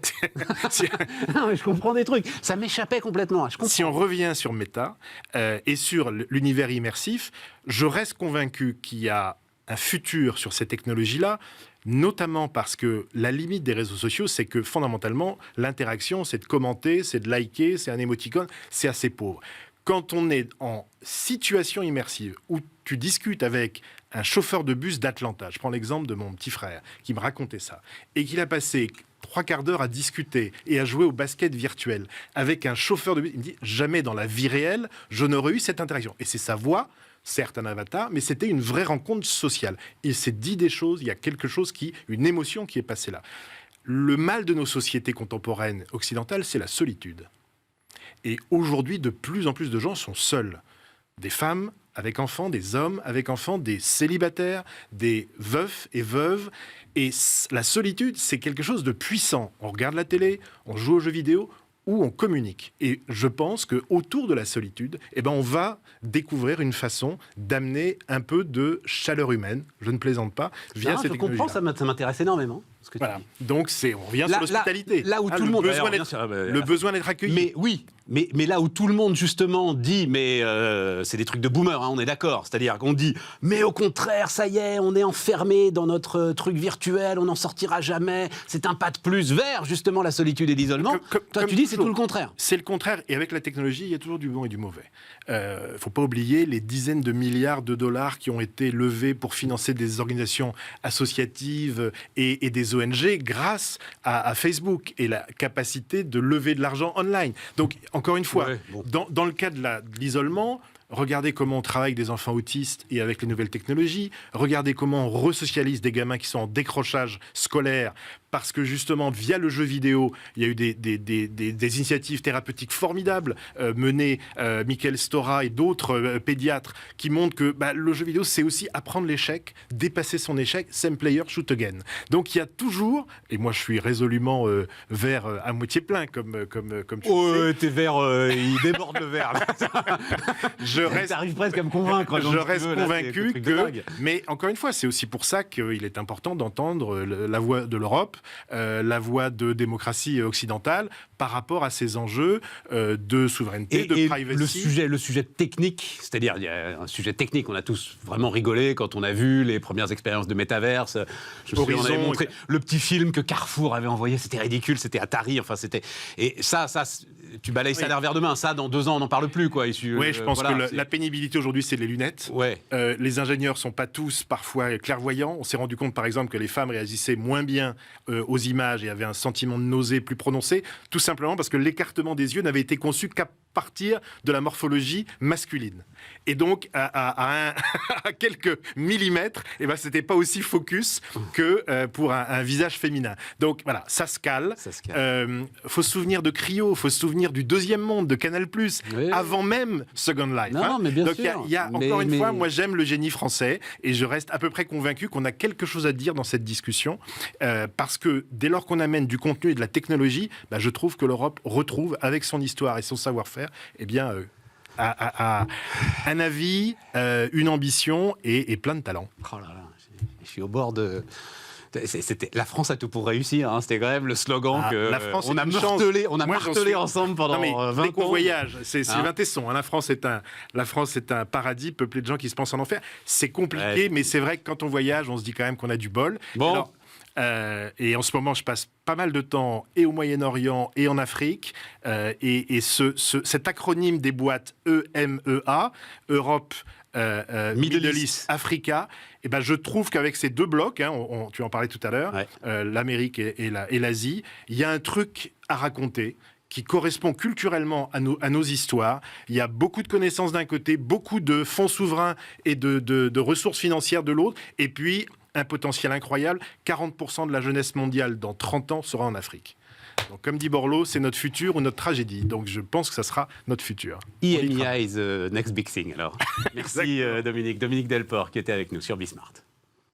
Non, mais je comprends des trucs. Ça m'échappait complètement. Si on revient sur Meta et sur l'univers immersif, je reste convaincu qu'il y a un futur sur ces technologies-là, notamment parce que la limite des réseaux sociaux, c'est que fondamentalement, l'interaction, c'est de commenter, c'est de liker, c'est un émoticône, c'est assez pauvre. Quand on est en situation immersive, où tu discutes avec un chauffeur de bus d'Atlanta, je prends l'exemple de mon petit frère, qui me racontait ça, et qu'il a passé 3/4 d'heure à discuter et à jouer au basket virtuel avec un chauffeur de bus, il me dit, jamais dans la vie réelle, je n'aurais eu cette interaction. Et c'est sa voix, certes un avatar, mais c'était une vraie rencontre sociale. Il s'est dit des choses, il y a quelque chose une émotion qui est passée là. Le mal de nos sociétés contemporaines occidentales, c'est la solitude. Et aujourd'hui, de plus en plus de gens sont seuls. Des femmes avec enfants, des hommes avec enfants, des célibataires, des veufs et veuves. Et la solitude, c'est quelque chose de puissant. On regarde la télé, on joue aux jeux vidéo, où on communique. Et je pense qu'autour de la solitude, on va découvrir une façon d'amener un peu de chaleur humaine, je ne plaisante pas, via cette technologie. Je comprends, ça m'intéresse énormément. Ce que voilà. Donc on revient sur l'hospitalité. Là où tout le monde... Le besoin d'être accueilli. Mais oui, mais là où tout le monde justement dit, mais c'est des trucs de boomer, hein, on est d'accord. C'est-à-dire qu'on dit, mais au contraire, ça y est, on est enfermé dans notre truc virtuel, on n'en sortira jamais, c'est un pas de plus vers justement la solitude et l'isolement. Toi, tu dis, c'est tout le contraire. C'est le contraire. Et avec la technologie, il y a toujours du bon et du mauvais. Il ne faut pas oublier les dizaines de milliards de dollars qui ont été levés pour financer des organisations associatives et des ONG grâce à Facebook et la capacité de lever de l'argent online. Donc, encore une fois, dans le cas de l'isolement, regardez comment on travaille avec des enfants autistes et avec les nouvelles technologies. Regardez comment on resocialise des gamins qui sont en décrochage scolaire parce que justement, via le jeu vidéo, il y a eu des initiatives thérapeutiques formidables menées Michael Stora et d'autres pédiatres qui montrent que le jeu vidéo, c'est aussi apprendre l'échec, dépasser son échec, same player, shoot again. Donc il y a toujours, et moi je suis résolument vert à moitié plein, comme tu le sais. T'es vert, il déborde le verre. T'arrives presque à me convaincre. Je reste convaincu que... Mais encore une fois, c'est aussi pour ça qu'il est important d'entendre la voix de l'Europe, la voie de démocratie occidentale par rapport à ces enjeux de souveraineté, de privacy. Le sujet technique, c'est-à-dire il y a un sujet technique, on a tous vraiment rigolé quand on a vu les premières expériences de métaverse. On avait montré le petit film que Carrefour avait envoyé, c'était ridicule, c'était Atari, enfin c'était... Et ça tu balayes ça d'un revers de main, ça dans 2 ans on n'en parle plus quoi. Oui, je pense que la pénibilité aujourd'hui c'est les lunettes. Ouais. Les ingénieurs sont pas tous parfois clairvoyants. On s'est rendu compte par exemple que les femmes réagissaient moins bien aux images et avaient un sentiment de nausée plus prononcé, tout simplement parce que l'écartement des yeux n'avait été conçu qu'à partir de la morphologie masculine. Et donc, à quelques millimètres, c'était pas aussi focus que pour un visage féminin. Donc voilà, ça se cale. Faut se souvenir de Cryo, faut se souvenir du Deuxième Monde, de Canal+, avant même Second Life. Non, mais bien donc sûr. Il y a encore une fois, moi j'aime le génie français et je reste à peu près convaincu qu'on a quelque chose à dire dans cette discussion parce que dès lors qu'on amène du contenu et de la technologie, je trouve que l'Europe retrouve, avec son histoire et son savoir-faire, un avis, une ambition et plein de talent. Oh là là, je suis au bord de... La France a tout pour réussir, hein. C'était quand même le slogan que la France on a martelé ensemble pendant 20 ans. Dès qu'on voyage, c'est Sylvain Tesson. Hein. La France est un paradis peuplé de gens qui se pensent en enfer. C'est compliqué, mais c'est vrai que quand on voyage, on se dit quand même qu'on a du bol. Bon. Alors, et en ce moment, je passe pas mal de temps et au Moyen-Orient et en Afrique. Et cet acronyme des boîtes EMEA, Europe, Middle East, Africa, je trouve qu'avec ces 2 blocs, tu en parlais tout à l'heure, l'Amérique et l'Asie, il y a un truc à raconter qui correspond culturellement à nos histoires. Il y a beaucoup de connaissances d'un côté, beaucoup de fonds souverains et de ressources financières de l'autre, et puis un potentiel incroyable. 40% de la jeunesse mondiale dans 30 ans sera en Afrique. Donc, comme dit Borloo, c'est notre futur ou notre tragédie. Donc, je pense que ça sera notre futur. EMEA is the next big thing, alors. Merci Dominique Delport qui était avec nous sur Bismart.